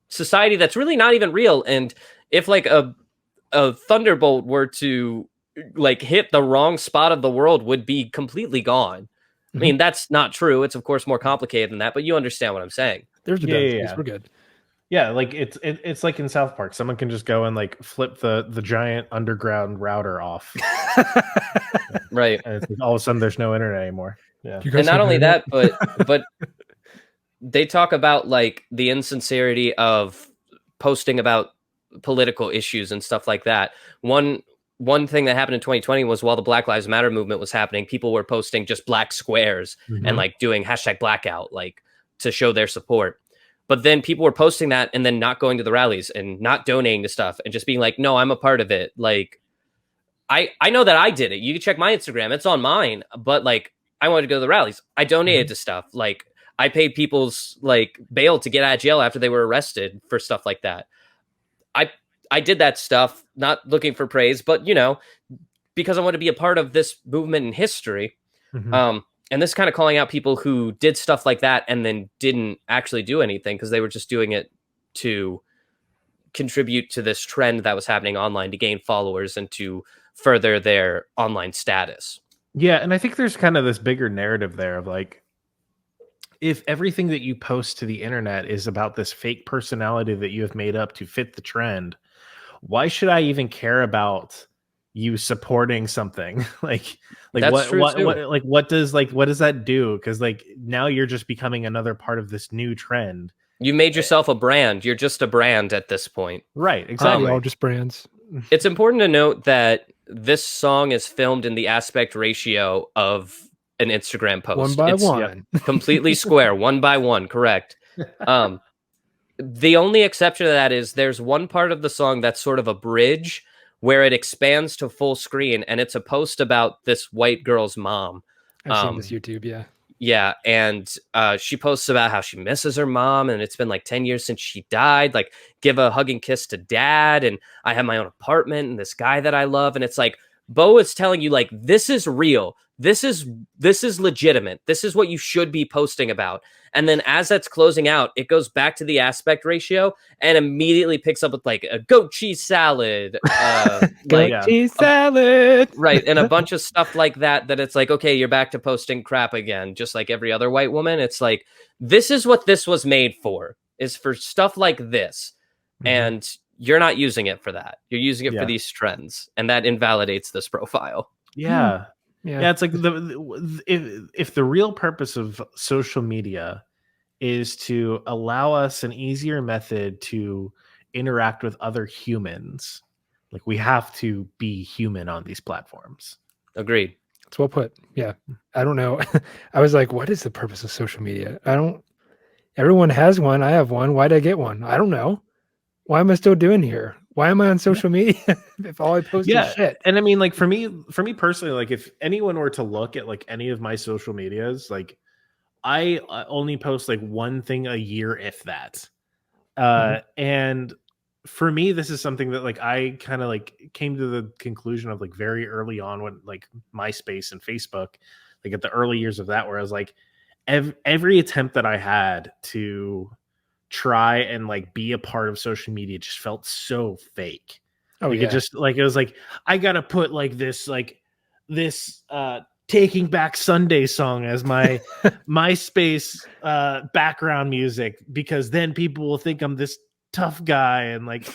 society that's really not even real. And if like a thunderbolt were to like hit the wrong spot of the world, would be completely gone. I mean, that's not true. It's of course more complicated than that, but you understand what I'm saying. There's redundancies. We're good. Yeah, like it's like in South Park, someone can just go and like flip the giant underground router off, right? And it's like, all of a sudden, there's no internet anymore. Yeah, and not only that, but they talk about like the insincerity of posting about political issues and stuff like that. One thing that happened in 2020 was while the Black Lives Matter movement was happening, people were posting just black squares and like doing #blackout, like to show their support. But then people were posting that and then not going to the rallies and not donating to stuff and just being like, no, I'm a part of it. Like, I know that I did it. You can check my Instagram. It's on mine. But like, I wanted to go to the rallies. I donated to stuff. Like, I paid people's like bail to get out of jail after they were arrested for stuff like that. I did that stuff, not looking for praise, but you know, because I want to be a part of this movement in history. And this kind of calling out people who did stuff like that and then didn't actually do anything because they were just doing it to contribute to this trend that was happening online to gain followers and to further their online status. Yeah, and I think there's kind of this bigger narrative there of like, if everything that you post to the internet is about this fake personality that you have made up to fit the trend, why should I even care about you supporting something? like what does that do? Because like now you're just becoming another part of this new trend. You made yourself a brand. You're just a brand at this point. Right, exactly. All just brands. It's important to note that this song is filmed in the aspect ratio of an Instagram post. 1 by 1. Completely square, 1 by 1, correct. The only exception to that is there's one part of the song that's sort of a bridge where it expands to full screen, and it's a post about this white girl's mom. I've seen this YouTube, yeah. Yeah, and she posts about how she misses her mom, and it's been like 10 years since she died. Like, give a hug and kiss to dad, and I have my own apartment, and this guy that I love. And it's like, Bo is telling you, like, this is real. This is legitimate. This is what you should be posting about. And then as that's closing out, it goes back to the aspect ratio and immediately picks up with like a goat cheese salad, cheese salad, right? And a bunch of stuff like that. That it's like, okay, you're back to posting crap again, just like every other white woman. It's like, this is what this was made for, is for stuff like this, and you're not using it for that. You're using it for these trends, and that invalidates this profile. Yeah. Yeah, it's like if the real purpose of social media is to allow us an easier method to interact with other humans, like we have to be human on these platforms. Agreed. It's well put. Yeah. I don't know. I was like, what is the purpose of social media? Everyone has one. I have one. Why did I get one? I don't know. Why am I still doing here? Why am I on social media if all I post is shit? And I mean, like for me personally, like if anyone were to look at like any of my social medias, like I only post like one thing a year, if that. And for me, this is something that like I kind of like came to the conclusion of like very early on when like MySpace and Facebook, like at the early years of that, where I was like every attempt that I had to try and like be a part of social media just felt so fake. It was like I gotta put like this Taking Back Sunday song as my MySpace background music, because then people will think I'm this tough guy and like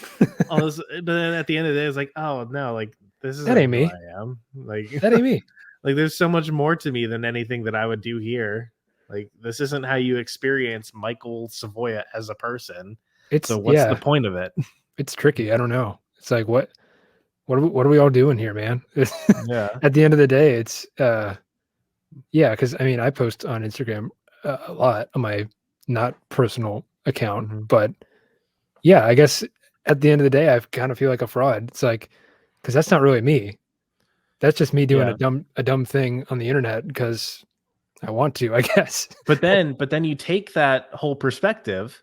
all this. But then at the end of the day, it's like, oh no, like this is that ain't me. I am like that ain't me. Like there's so much more to me than anything that I would do here. Like, this isn't how you experience Michael Savoya as a person. So what's the point of it? It's tricky. I don't know. It's like, what are we all doing here, man? Yeah. At the end of the day, it's, because I mean, I post on Instagram a lot on my not personal account. But yeah, I guess at the end of the day, I kind of feel like a fraud. It's like, because that's not really me. That's just me doing a dumb thing on the internet because I want to, I guess. But then you take that whole perspective.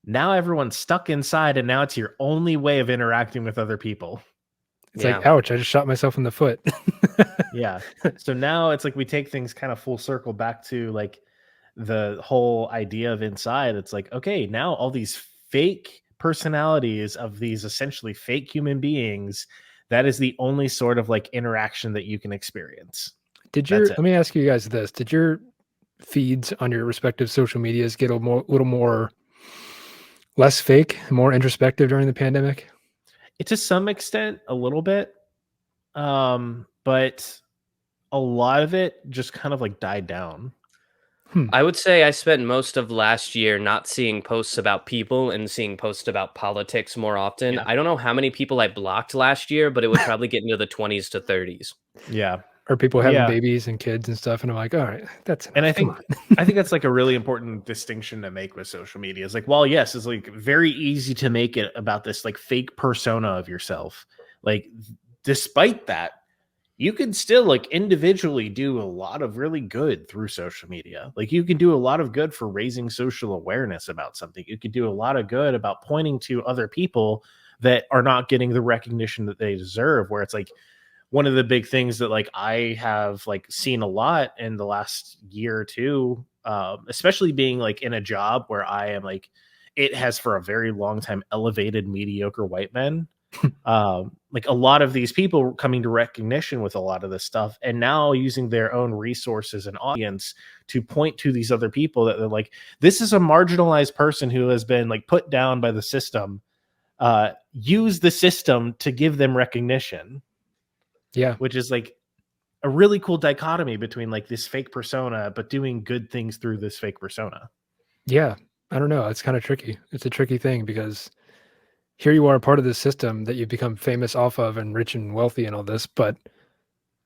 Now everyone's stuck inside, and now it's your only way of interacting with other people. It's like, ouch, I just shot myself in the foot. Yeah. So now it's like we take things kind of full circle back to like the whole idea of inside. It's like, okay, now all these fake personalities of these essentially fake human beings, that is the only sort of like interaction that you can experience. Let me ask you guys this. Did your feeds on your respective social medias get a little more less fake, more introspective during the pandemic? To some extent, a little bit. But a lot of it just kind of like died down. I would say I spent most of last year not seeing posts about people and seeing posts about politics more often. I don't know how many people I blocked last year, but it would probably get into the 20s to 30s. Yeah. Or people having babies and kids and stuff. And I'm like, all right, that's enough. And I think that's like a really important distinction to make with social media. It's like, well, yes, it's like very easy to make it about this like fake persona of yourself. Like, despite that, you can still like individually do a lot of really good through social media. Like you can do a lot of good for raising social awareness about something. You could do a lot of good about pointing to other people that are not getting the recognition that they deserve, where it's like one of the big things that like I have like seen a lot in the last year or two, especially being like in a job where I am like, it has for a very long time elevated mediocre white men. Like a lot of these people coming to recognition with a lot of this stuff and now using their own resources and audience to point to these other people that they're like, this is a marginalized person who has been like put down by the system. Use the system to give them recognition. Yeah. Which is like a really cool dichotomy between like this fake persona, but doing good things through this fake persona. Yeah. I don't know. It's kind of tricky. It's a tricky thing because here you are, part of this system that you've become famous off of and rich and wealthy and all this. But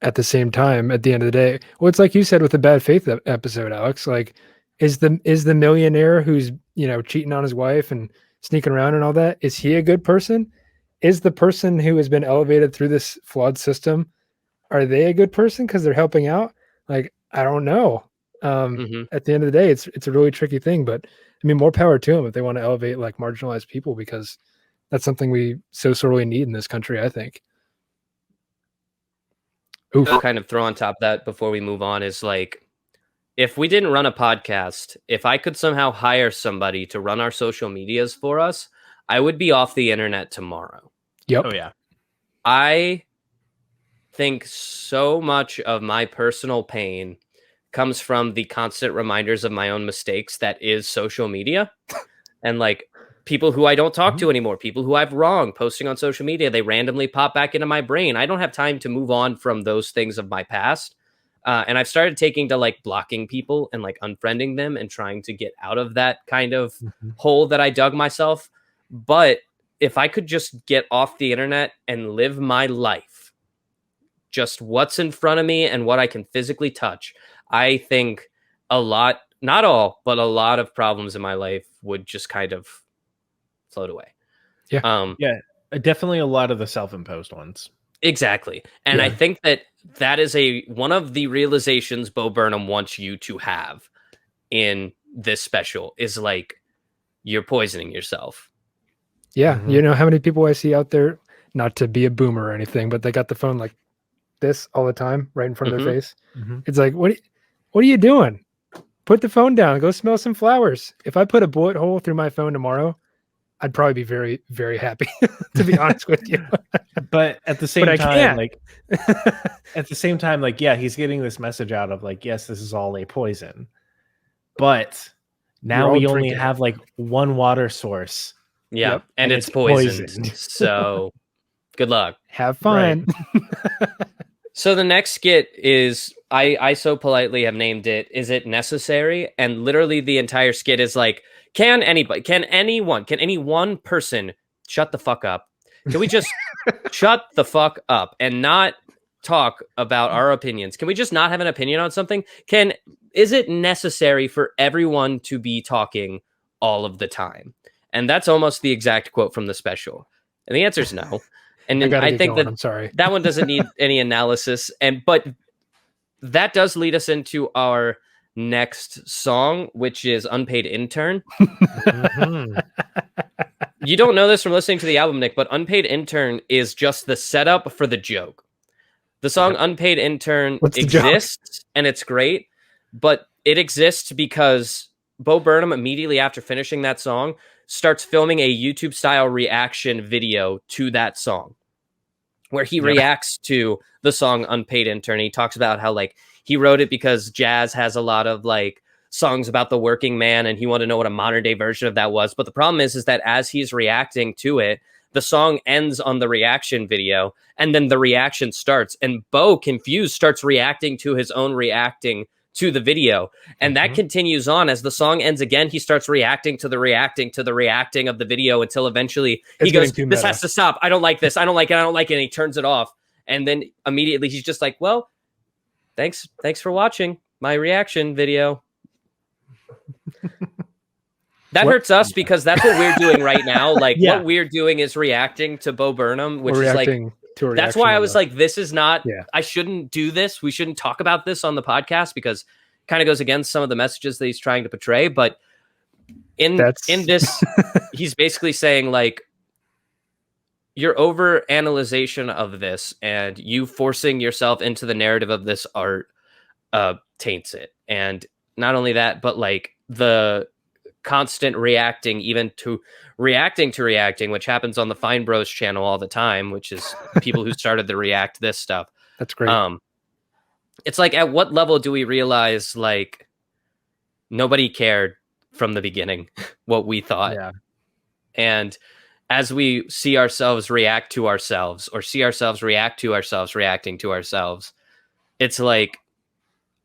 at the same time, at the end of the day, well, it's like you said with the bad faith episode, Alex, like is the millionaire who's, cheating on his wife and sneaking around and all that, is he a good person? Is the person who has been elevated through this flawed system, are they a good person because they're helping out? Like, I don't know. At the end of the day, it's a really tricky thing, but I mean, more power to them if they want to elevate like marginalized people, because that's something we so sorely need in this country, I think. I'll kind of throw on top of that before we move on is like, if we didn't run a podcast, if I could somehow hire somebody to run our social medias for us, I would be off the internet tomorrow. Yep. Oh, yeah. I think so much of my personal pain comes from the constant reminders of my own mistakes that is social media. And like people who I don't talk to anymore, people who I've wronged posting on social media, they randomly pop back into my brain. I don't have time to move on from those things of my past. And I've started taking to like blocking people and like unfriending them and trying to get out of that kind of hole that I dug myself. But if I could just get off the internet and live my life, just what's in front of me and what I can physically touch, I think a lot, not all, but a lot of problems in my life would just kind of float away. Yeah. Definitely a lot of the self-imposed ones. Exactly. And I think that is one of the realizations Bo Burnham wants you to have in this special is like, you're poisoning yourself. Yeah. You know how many people I see out there, not to be a boomer or anything, but they got the phone like this all the time, right in front of their face. It's like, what are you doing? Put the phone down, go smell some flowers. If I put a bullet hole through my phone tomorrow, I'd probably be very, very happy, to be honest with you. But at the same time, he's getting this message out of like, yes, this is all a poison. But now we only have like one water source. Yeah. Yep. And it's poisoned. So good luck. Have fun. Right. So the next skit is, I so politely have named it, Is It Necessary? And literally the entire skit is like, can any one person shut the fuck up? Can we just shut the fuck up and not talk about our opinions? Can we just not have an opinion on something? is it necessary for everyone to be talking all of the time? And that's almost the exact quote from the special. And the answer is no. And I think that I'm sorry. that one doesn't need any analysis. But that does lead us into our next song, which is Unpaid Intern. Mhm. You don't know this from listening to the album, Nick, but Unpaid Intern is just the setup for the joke. The song Unpaid Intern exists and it's great, but it exists because Bo Burnham, immediately after finishing that song, starts filming a YouTube style reaction video to that song where he reacts to the song Unpaid Intern. He talks about how like he wrote it because jazz has a lot of like songs about the working man and he wanted to know what a modern day version of that was. But the problem is that as he's reacting to it, the song ends on the reaction video and then the reaction starts and Bo, confused, starts reacting to his own reacting to the video. And that continues on as the song ends again. He starts reacting to the reacting of the video until eventually he goes, this has to stop. I don't like this. I don't like it. I don't like it. And he turns it off. And then immediately he's just like, well, thanks for watching my reaction video. That hurts us because that's what we're doing right now. Like what we're doing is reacting to Bo Burnham, which is like, that's why I was like, this is not, I shouldn't do this. We shouldn't talk about this on the podcast because it kind of goes against some of the messages that he's trying to portray. But in this, he's basically saying like, your over analyzation of this and you forcing yourself into the narrative of this art taints it. And not only that, but like the constant reacting, even to reacting, which happens on the Fine Bros channel all the time, which is people who started the react this stuff. That's great. It's like, at what level do we realize like nobody cared from the beginning what we thought? Yeah. And as we see ourselves react to ourselves or see ourselves react to ourselves, reacting to ourselves, it's like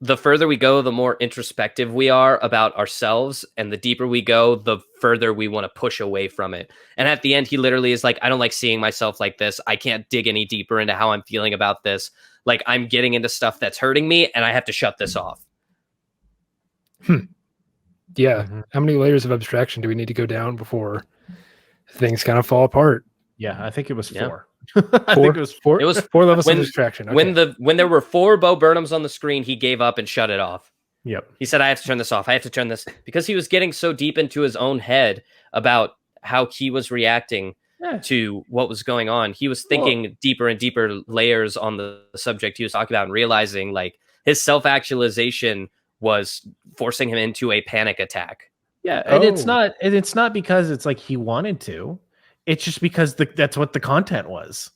the further we go, the more introspective we are about ourselves. And the deeper we go, the further we want to push away from it. And at the end, he literally is like, I don't like seeing myself like this. I can't dig any deeper into how I'm feeling about this. Like I'm getting into stuff that's hurting me and I have to shut this off. Yeah. How many layers of abstraction do we need to go down before things kind of fall apart? Yeah, I think it was 4. I think it was 4. It was 4 levels of abstraction. Okay. When there were 4 Bo Burnhams on the screen, he gave up and shut it off. Yep. He said, I have to turn this off. I have to turn this, because he was getting so deep into his own head about how he was reacting to what was going on. He was thinking deeper and deeper layers on the subject he was talking about and realizing like his self-actualization was forcing him into a panic attack. Yeah. And it's not because it's like he wanted to. It's just because that's what the content was.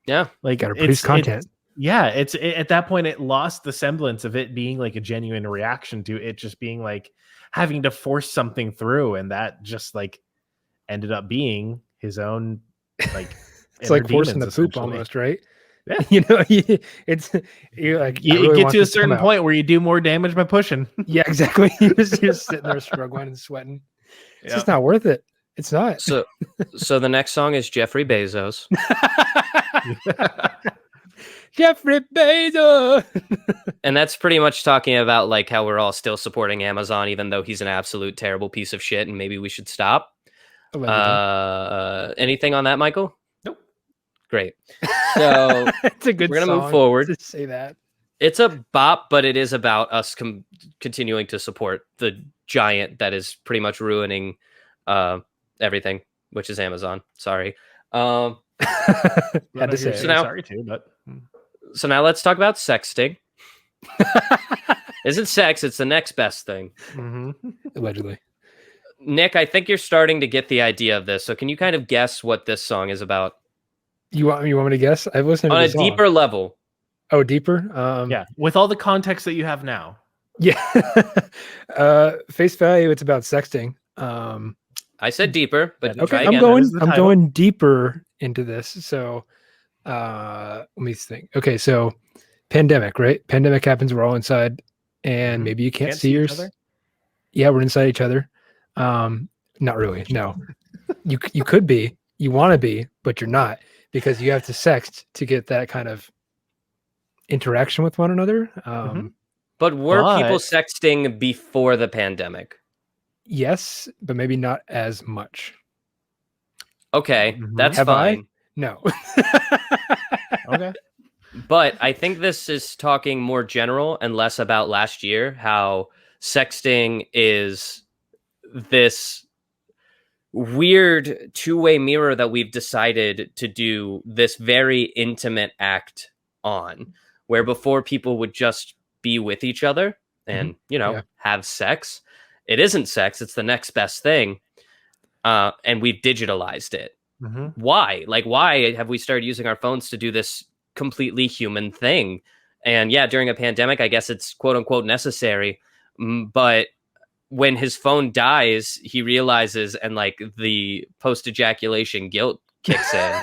Yeah. Like, gotta produce content. It's at that point, it lost the semblance of it being like a genuine reaction to it just being like having to force something through. And that just like ended up being his own, like, it's like forcing the poop almost, right? Yeah. You know, you're like, you really get to a certain point where you do more damage by pushing. Yeah, exactly. You're just sitting there struggling and sweating. It's just not worth it. It's not. So the next song is Jeffrey Bezos. Jeffrey Bezos. And that's pretty much talking about like how we're all still supporting Amazon, even though he's an absolute terrible piece of shit, and maybe we should stop. Anything on that, Michael? Nope. Great. So it's a good. We're gonna move forward. To say that it's a bop, but it is about us continuing to support the giant that is pretty much ruining everything, which is Amazon. Sorry. Had to say so now, sorry too, but so now let's talk about sexting. Isn't sex? It's the next best thing. Allegedly. Nick, I think you're starting to get the idea of this. So can you kind of guess what this song is about? You want me to guess? I've listened to on a song. Deeper level. Oh, deeper? Yeah, with all the context that you have now. Yeah. Face value, it's about sexting. I said deeper, but okay, I'm going deeper into this. So let me think. Okay, so pandemic, right? Pandemic happens, we're all inside, and maybe you can't see each other. Yeah, we're inside each other. Not really. No. You could be, you want to be, but you're not, because you have to sext to get that kind of interaction with one another. But were people sexting before the pandemic? Yes, but maybe not as much. Okay, that's Have fine. I? No. Okay. But I think this is talking more general and less about last year, how sexting is this weird two-way mirror that we've decided to do this very intimate act on, where before people would just be with each other and, have sex. It isn't sex, it's the next best thing. And we've digitalized it. Why? Like, why have we started using our phones to do this completely human thing? And yeah, during a pandemic, I guess it's quote unquote necessary. But when his phone dies, he realizes, and like the post ejaculation guilt kicks in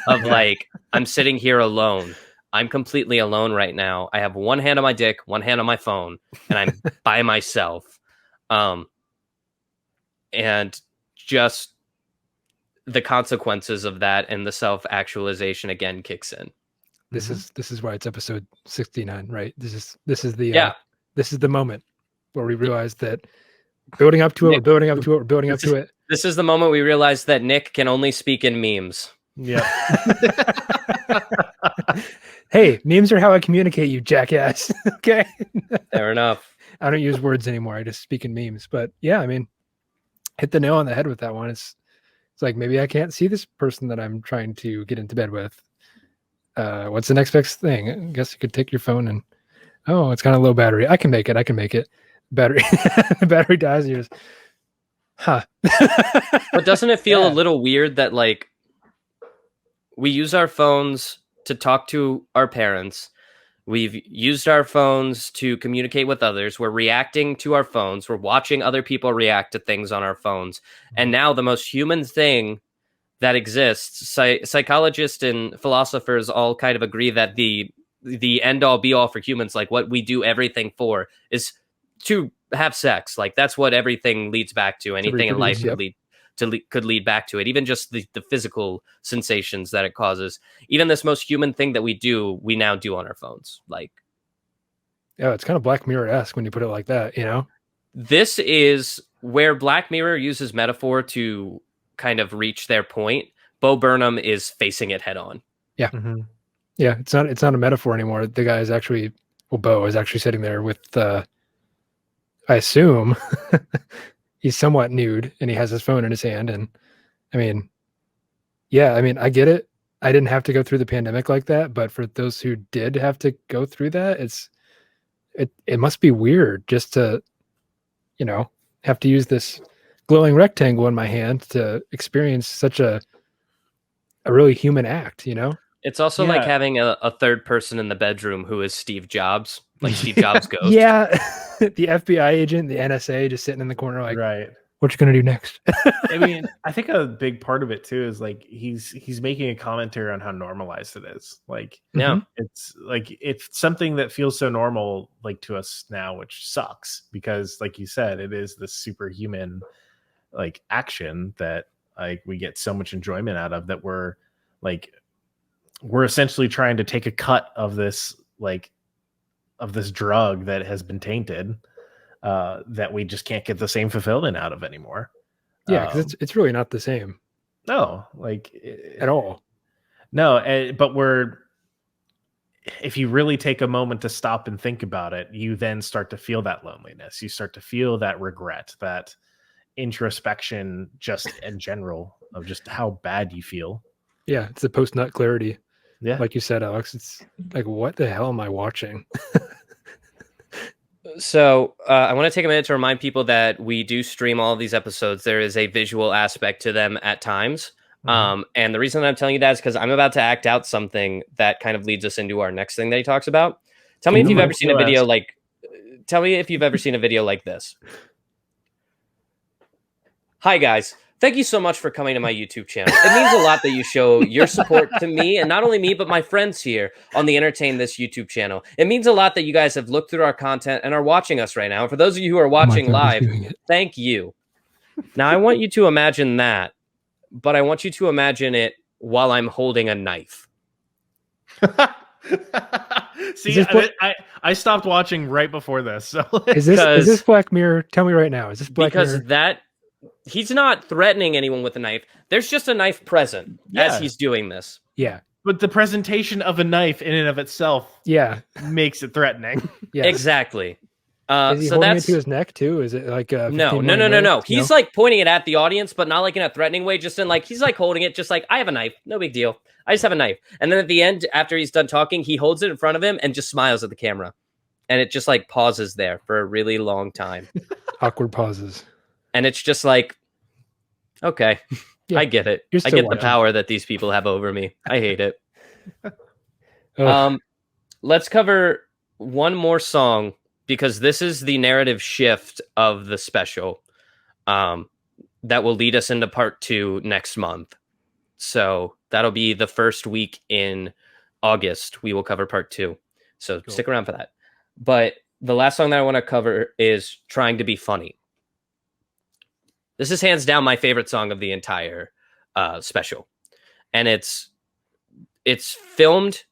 of like, I'm sitting here alone. I'm completely alone right now. I have one hand on my dick, one hand on my phone, and I'm by myself. And just the consequences of that and the self-actualization again kicks in. This is why it's episode 69, right? This is the this is the moment where we realize that building up to it, we're building up to it, we're building up to it. This is the moment we realize that Nick can only speak in memes. Yep. Hey, memes are how I communicate, you jackass. Okay. Fair enough. I don't use words anymore. I just speak in memes. But yeah, I mean, hit the nail on the head with that one. It's like, maybe I can't see this person that I'm trying to get into bed with. What's the next best thing? I guess you could take your phone and, oh, it's got a low battery. I can make it. Battery, the battery dies. And you're just, But doesn't it feel a little weird that like we use our phones to talk to our parents? We've used our phones to communicate with others. We're reacting to our phones. We're watching other people react to things on our phones. And now the most human thing that exists, psychologists and philosophers all kind of agree that the end all be all for humans, like what we do everything for, is to have sex. Like that's what everything leads back to. Anything in life could lead back to it. Even just the physical sensations that it causes. Even this most human thing that we do, we now do on our phones. Like, yeah, it's kind of Black Mirror-esque when you put it like that, you know? This is where Black Mirror uses metaphor to kind of reach their point. Bo Burnham is facing it head on. Yeah. Yeah, it's not a metaphor anymore. The guy is actually, Bo is actually sitting there with, I assume, he's somewhat nude and he has his phone in his hand. And I mean, yeah, I mean, I get it. I didn't have to go through the pandemic like that, but for those who did have to go through that, it must be weird just to, have to use this glowing rectangle in my hand to experience such a really human act, It's also like having a third person in the bedroom who is Steve Jobs, like Steve Jobs ghost. Yeah, the FBI agent, the NSA, just sitting in the corner, like, right. What you gonna do next? I mean, I think a big part of it too is like he's making a commentary on how normalized it is. Like, it's like it's something that feels so normal, like to us now, which sucks because, like you said, it is this superhuman like action that like we get so much enjoyment out of, that we're essentially trying to take a cut of this drug that has been tainted, that we just can't get the same fulfillment out of anymore. Yeah, because it's really not the same. No, at all. No, but if you really take a moment to stop and think about it, you then start to feel that loneliness. You start to feel that regret, that introspection, just in general, of just how bad you feel. Yeah, it's the post-nut clarity. Yeah, like you said, Alex, it's like, what the hell am I watching? So I want to take a minute to remind people that we do stream all of these episodes. There is a visual aspect to them at times. And the reason that I'm telling you that is because I'm about to act out something that kind of leads us into our next thing that he talks about. Tell me if you've ever seen a video like this. Hi, guys. Thank you so much for coming to my YouTube channel. It means a lot that you show your support to me, and not only me, but my friends here on the Entertain This YouTube channel. It means a lot that you guys have looked through our content and are watching us right now. And for those of you who are watching live, thank you. Now, I want you to imagine that, but I want you to imagine it while I'm holding a knife. See, I stopped watching right before this. So is this Black Mirror? Tell me right now. Is this Black Mirror? Because he's not threatening anyone with a knife. There's just a knife present as he's doing this. Yeah. But the presentation of a knife in and of itself makes it threatening. Yes. Exactly. Is he holding it to his neck too? Is it like a no. He's like pointing it at the audience, but not like in a threatening way. Just in like he's like holding it, just like I have a knife, no big deal. I just have a knife. And then at the end, after he's done talking, he holds it in front of him and just smiles at the camera, and it just like pauses there for a really long time. Awkward pauses. And it's just like, okay, I get it. I get the power that these people have over me. I hate it. Let's cover one more song, because this is the narrative shift of the special that will lead us into part 2 next month. So that'll be the first week in August. We will cover part 2. So stick around for that. But the last song that I want to cover is Trying to Be Funny. This is hands down my favorite song of the entire special. And it's filmed.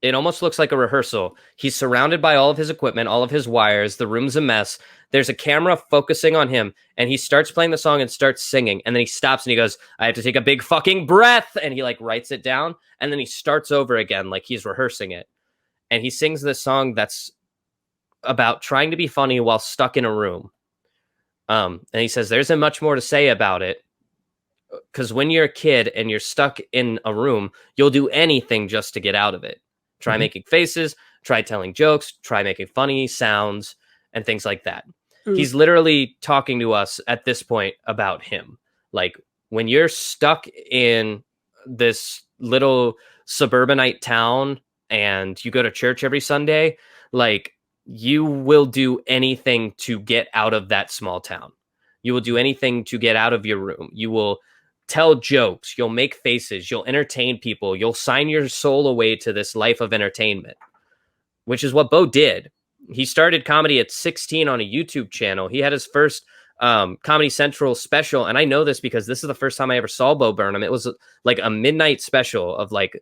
It almost looks like a rehearsal. He's surrounded by all of his equipment, all of his wires. The room's a mess. There's a camera focusing on him, and he starts playing the song and starts singing. And then he stops and he goes, I have to take a big fucking breath. And he like writes it down. And then he starts over again, like he's rehearsing it. And he sings this song that's about trying to be funny while stuck in a room. And he says, there isn't much more to say about it. Because when you're a kid and you're stuck in a room, you'll do anything just to get out of it. Try making faces, try telling jokes, try making funny sounds, and things like that. He's literally talking to us at this point about him. Like, when you're stuck in this little suburbanite town and you go to church every Sunday, like, you will do anything to get out of that small town. You will do anything to get out of your room. You will tell jokes, you'll make faces, you'll entertain people, you'll sign your soul away to this life of entertainment, which is what Bo did. He started comedy at 16 on a YouTube channel. He had his first Comedy Central special, and I know this because this is the first time I ever saw Bo Burnham. It was like a midnight special of like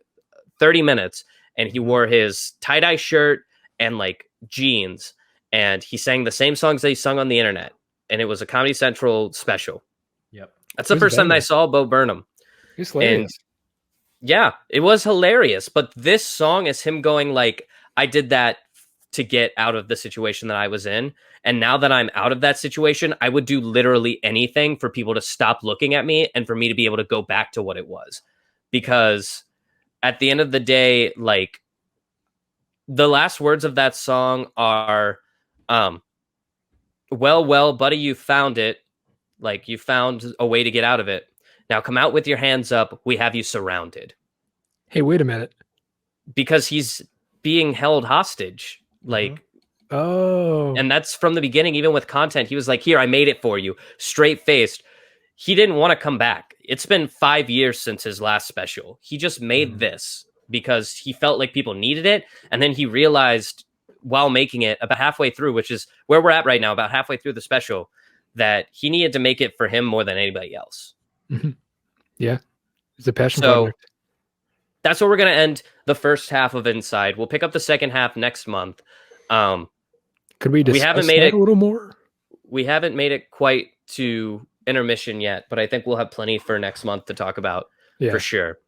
30 minutes, and he wore his tie-dye shirt and like jeans, and he sang the same songs that he sung on the internet, and it was a Comedy Central special. Yep. That's the first time that I saw Bo Burnham. He's hilarious. And yeah, it was hilarious. But this song is him going like, I did that to get out of the situation that I was in. And now that I'm out of that situation, I would do literally anything for people to stop looking at me and for me to be able to go back to what it was. Because at the end of the day, like, the last words of that song are, well, buddy, you found it. Like, you found a way to get out of it. Now come out with your hands up. We have you surrounded. Hey, wait a minute. Because he's being held hostage. Like, and that's from the beginning, even with content. He was like, here, I made it for you. Straight faced. He didn't want to come back. It's been 5 years since his last special. He just made this because he felt like people needed it. And then he realized while making it about halfway through, which is where we're at right now, about halfway through the special, that he needed to make it for him more than anybody else. Yeah. It's a passion project. That's where we're going to end the first half of Inside. We'll pick up the second half next month. Could we discuss that a little more? We haven't made it quite to intermission yet, but I think we'll have plenty for next month to talk about for sure.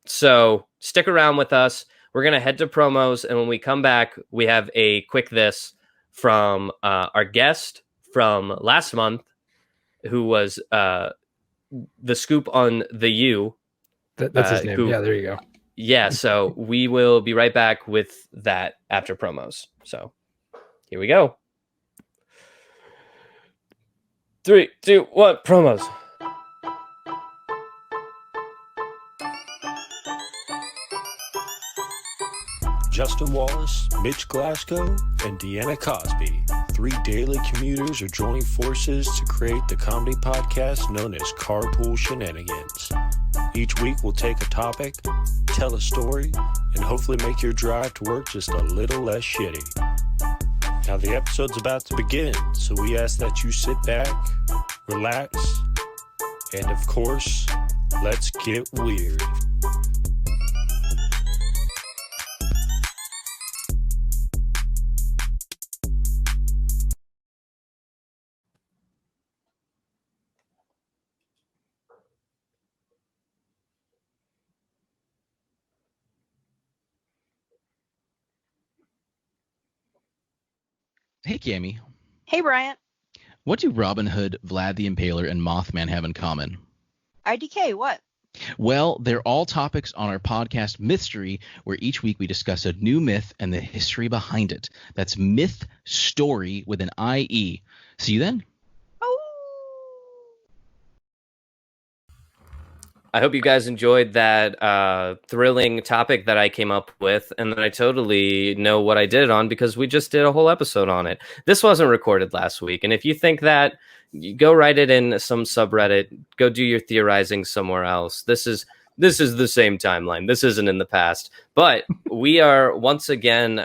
So stick around with us. We're going to head to promos. And when we come back, we have a quick this from our guest from last month, who was the scoop on the U. That's his name. Yeah, there you go. Yeah, so we will be right back with that after promos. So here we go. 3, 2, 1, promos. Justin Wallace, Mitch Glasgow, and Deanna Cosby, 3 daily commuters are joining forces to create the comedy podcast known as Carpool Shenanigans. Each week we'll take a topic, tell a story, and hopefully make your drive to work just a little less shitty. Now the episode's about to begin, so we ask that you sit back, relax, and of course, let's get weird. Hey, Cammy. Hey, Bryant. What do Robin Hood, Vlad the Impaler, and Mothman have in common? IDK, what? Well, they're all topics on our podcast Mystery, where each week we discuss a new myth and the history behind it. That's Myth Story with an IE. See you then. I hope you guys enjoyed that thrilling topic that I came up with, and that I totally know what I did it on because we just did a whole episode on it. This wasn't recorded last week, and if you think that, you go write it in some subreddit. Go do your theorizing somewhere else. This is the same timeline. This isn't in the past, but we are once again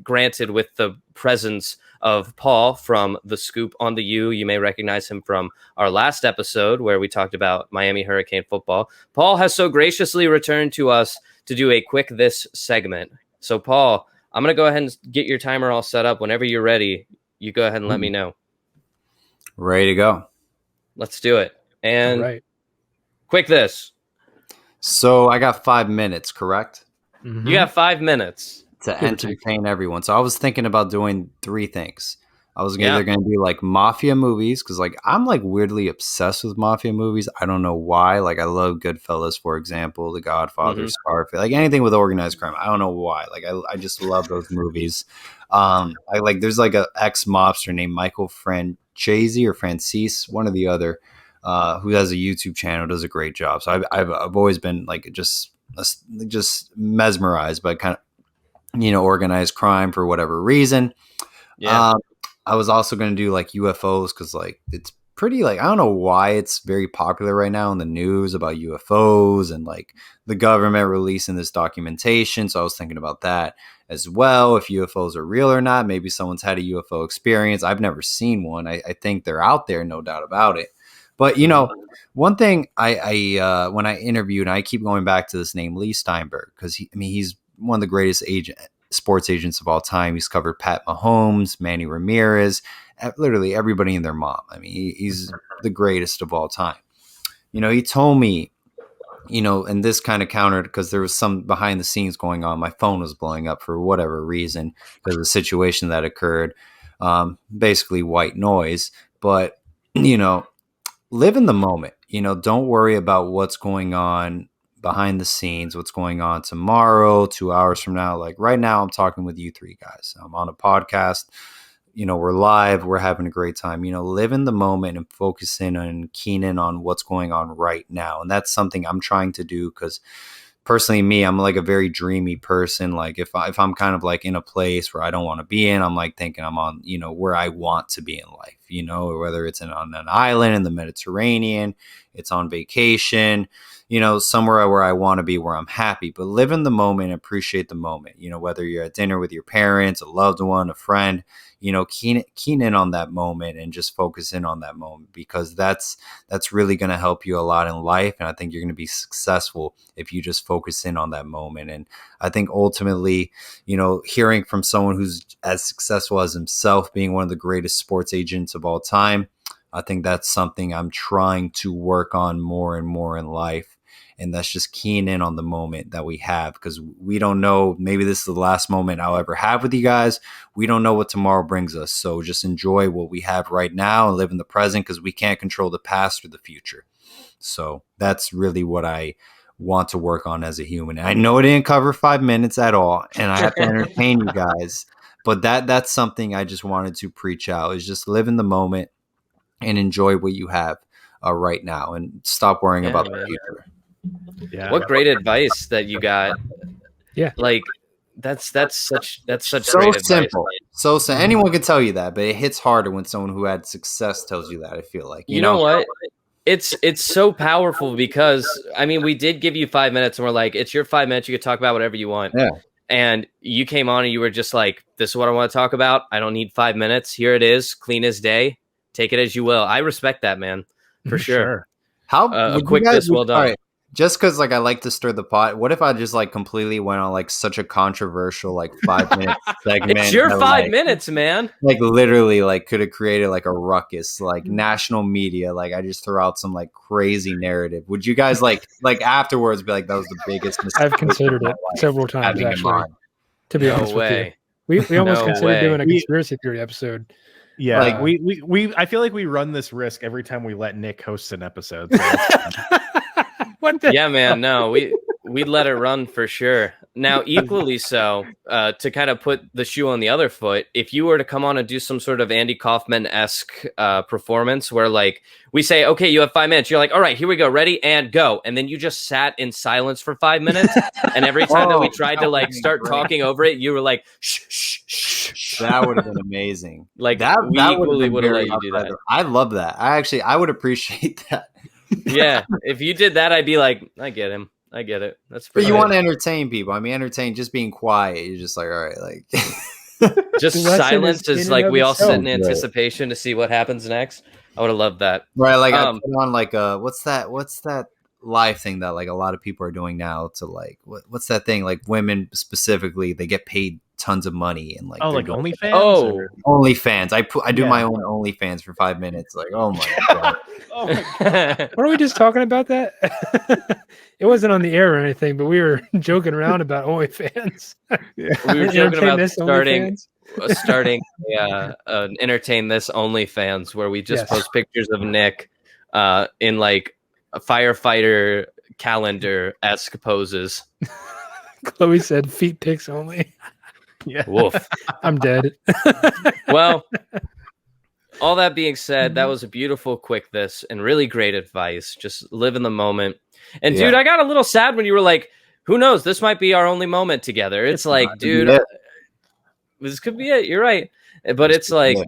granted with the presence of Paul from The Scoop on the U. You may recognize him from our last episode where we talked about Miami Hurricane football. Paul has so graciously returned to us to do a quick this segment. So, Paul, I'm going to go ahead and get your timer all set up. Whenever you're ready, you go ahead and let me know. Ready to go. Let's do it. And All right. quick this. So I got 5 minutes, correct? Mm-hmm. You got 5 minutes. To entertain everyone. So I was thinking about doing 3 things. I was either going to do like mafia movies, because like I'm like weirdly obsessed with mafia movies. I don't know why. Like I love Goodfellas, for example, The Godfather, Scarface, like anything with organized crime. I don't know why. Like I just love those movies. I like there's like a ex mobster named Michael Franchese or Francis, one or the other, who has a YouTube channel, does a great job. So I've always been like just mesmerized by kind of organized crime for whatever reason. Yeah. I was also going to do like UFOs because like it's pretty like I don't know why it's very popular right now in the news about UFOs and like the government releasing this documentation. So I was thinking about that as well. If UFOs are real or not, maybe someone's had a UFO experience. I've never seen one. I think they're out there, no doubt about it. But one thing I when I interviewed, and I keep going back to this name, Lee Steinberg, because he's one of the greatest sports agents of all time. He's covered Pat Mahomes, Manny Ramirez, literally everybody and their mom. I mean, he's the greatest of all time. He told me, and this kind of countered because there was some behind the scenes going on. My phone was blowing up for whatever reason because of the situation that occurred. Basically white noise, but, live in the moment. Don't worry about what's going on behind the scenes, what's going on tomorrow, 2 hours from now. Like right now, I'm talking with you 3 guys. I'm on a podcast. We're live. We're having a great time. Live in the moment and focus in and keen in on what's going on right now. And that's something I'm trying to do because personally, I'm like a very dreamy person. Like if I'm kind of like in a place where I don't want to be in, I'm like thinking I'm on, where I want to be in life, whether it's on an island in the Mediterranean, it's on vacation, somewhere where I want to be, where I'm happy. But live in the moment, appreciate the moment, whether you're at dinner with your parents, a loved one, a friend, keen in on that moment and just focus in on that moment, because that's really going to help you a lot in life. And I think you're going to be successful if you just focus in on that moment. And I think ultimately, hearing from someone who's as successful as himself, being one of the greatest sports agents of all time, I think that's something I'm trying to work on more and more in life. And that's just keying in on the moment that we have, because we don't know, maybe this is the last moment I'll ever have with you guys. We don't know what tomorrow brings us. So just enjoy what we have right now and live in the present, because we can't control the past or the future. So that's really what I want to work on as a human. And I know it didn't cover 5 minutes at all, and I have to entertain you guys, but that's something I just wanted to preach out, is just live in the moment and enjoy what you have right now, and stop worrying about the future. Yeah. What great advice that you got. Yeah. Like that's such So great simple. advice. So anyone can tell you that, but it hits harder when someone who had success tells you that, I feel like. You know what? It's so powerful because we did give you 5 minutes and we're like, it's your 5 minutes. You could talk about whatever you want. Yeah. And you came on and you were just like, this is what I want to talk about. I don't need 5 minutes. Here it is. Clean as day. Take it as you will. I respect that, man. For sure. How a quick this, well done. Right, just because like I like to stir the pot. What if I just like completely went on like such a controversial like 5 minute segment? It's your that, 5 minutes, man. Like literally like could have created like a ruckus, like national media. Like I just throw out some like crazy narrative. Would you guys like afterwards be like, that was the biggest mistake? I've considered it several times, actually, to be honest with you. We almost No considered way. doing a conspiracy theory episode. Yeah, Like- we I feel like we run this risk every time we let Nick host an episode. So What the? Yeah, man. No, we'd let it run for sure. Now, equally so, to kind of put the shoe on the other foot, if you were to come on and do some sort of Andy Kaufman-esque performance where, like, we say, okay, you have 5 minutes. You're like, all right, here we go. Ready? And go. And then you just sat in silence for 5 minutes. And every time that we tried to, like, start talking over it, you were like, shh, shh, shh, shh. That would have been amazing. Like, that we would've equally been would have very let you do that. outside. I love that. I would appreciate that. Yeah. If you did that, I'd be like, I get him. I get it. That's But pretty you good. want to entertain people. I mean, entertain just being quiet. You're just like, all right, like Just The lesson silence is in is and like of we all sit in itself, right. anticipation to see what happens next. I would have loved that. right. Like I Um, put on like what's that live thing that like a lot of people are doing now to like what's that thing like women specifically they get paid tons of money and like oh, they're like doing OnlyFans. Oh. or- OnlyFans. I do Yeah. my own OnlyFans for 5 minutes. Like, oh my god. oh my god. Were we just talking about that? It wasn't on the air or anything, but we were joking around about OnlyFans. We were joking Entertain about this starting OnlyFans? an entertain this OnlyFans where we just Yes. post pictures of Nick in like a firefighter calendar-esque poses. Chloe said feet pics only. Yeah. Woof. I'm dead. Well, all that being said, that was a beautiful quick this and really great advice. Just live in the moment. And dude, Yeah. I got a little sad when you were like, who knows? This might be our only moment together. It's like, not, could be dude, it. this could be it. You're right. But it's could be like, it.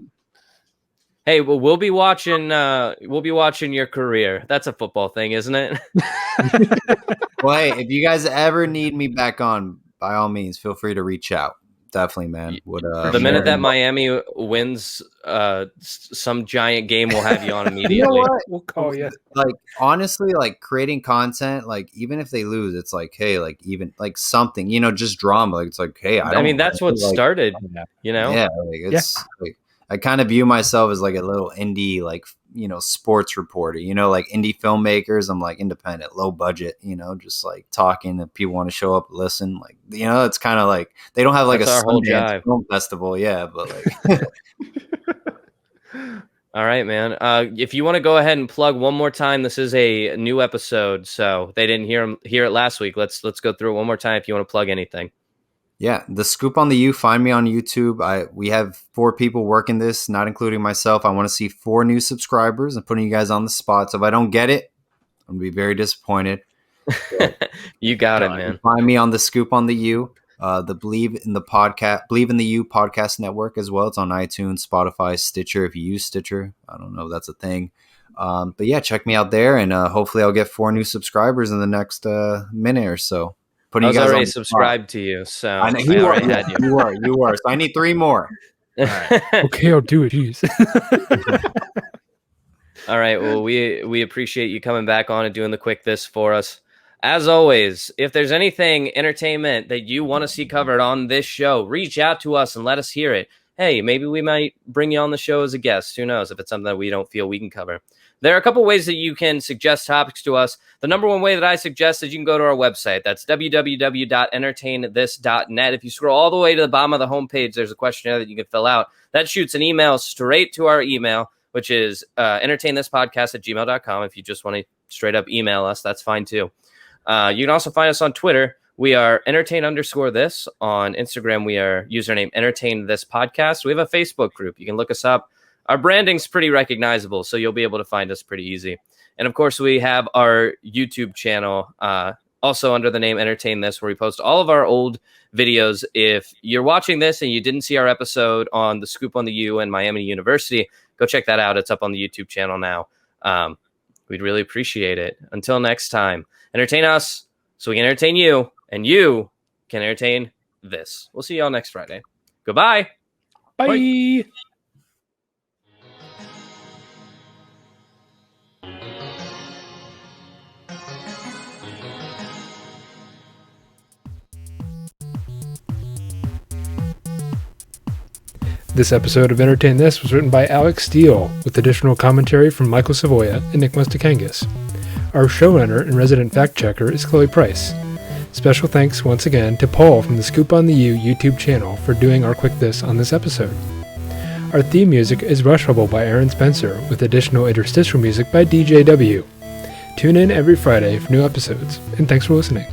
hey, well, we'll be watching your career. That's a football thing, isn't it? Well, hey, if you guys ever need me back on, by all means, feel free to reach out. Definitely, man. Would The minute that Miami wins some giant game, we'll have you on immediately. you know what? We'll call you. Like honestly, like creating content, like even if they lose, it's like, hey, like even like something, just drama. Like it's like, hey, I mean, that's what like, started, you know? Yeah, like it's like I kind of view myself as like a little indie, like sports reporter. Like indie filmmakers. I'm like independent, low budget. Just like talking. If people want to show up, listen. Like it's kind of like they don't have like That's a our whole Sundance jive. film festival. Yeah, but like. All right, man. If you want to go ahead and plug one more time, this is a new episode, so they didn't hear it last week. Let's go through it one more time if you want to plug anything. Yeah, the Scoop on the U. Find me on YouTube. We have 4 people working this, not including myself. I want to see 4 new subscribers. I'm putting you guys on the spot. So if I don't get it, I'm gonna be very disappointed. You got it, man. Find me on the Scoop on the U, the Believe in the U podcast network as well. It's on iTunes, Spotify, Stitcher. If you use Stitcher, I don't know if that's a thing. But yeah, check me out there, and hopefully I'll get 4 new subscribers in the next minute or so. I was already on the subscribed to you, so spot. I know, I you already are. had you. You are. So I need 3 more. Okay, I'll do it. Jeez. All right. Well, we appreciate you coming back on and doing the quick this for us. As always, if there's anything entertainment that you want to see covered on this show, reach out to us and let us hear it. Hey, maybe we might bring you on the show as a guest. Who knows if it's something that we don't feel we can cover. There are a couple ways that you can suggest topics to us. The number one way that I suggest is you can go to our website. That's www.entertainthis.net. If you scroll all the way to the bottom of the homepage, there's a questionnaire that you can fill out. That shoots an email straight to our email, which is entertainthispodcast@gmail.com. If you just want to straight up email us, that's fine too. You can also find us on Twitter. We are entertain_this. On Instagram, we are username entertainthispodcast. We have a Facebook group. You can look us up. Our branding's pretty recognizable, so you'll be able to find us pretty easy. And of course, we have our YouTube channel, also under the name Entertain This, where we post all of our old videos. If you're watching this and you didn't see our episode on the Scoop on the U and Miami University, go check that out. It's up on the YouTube channel now. We'd really appreciate it. Until next time, entertain us so we can entertain you, and you can entertain this. We'll see y'all next Friday. Goodbye. Bye. This episode of Entertain This was written by Alex Steele, with additional commentary from Michael Savoya and Nick Mustakangis. Our showrunner and resident fact-checker is Chloe Price. Special thanks once again to Paul from the Scoop on the U YouTube channel for doing our quick this on this episode. Our theme music is Rushable by Aaron Spencer, with additional interstitial music by DJW. Tune in every Friday for new episodes, and thanks for listening.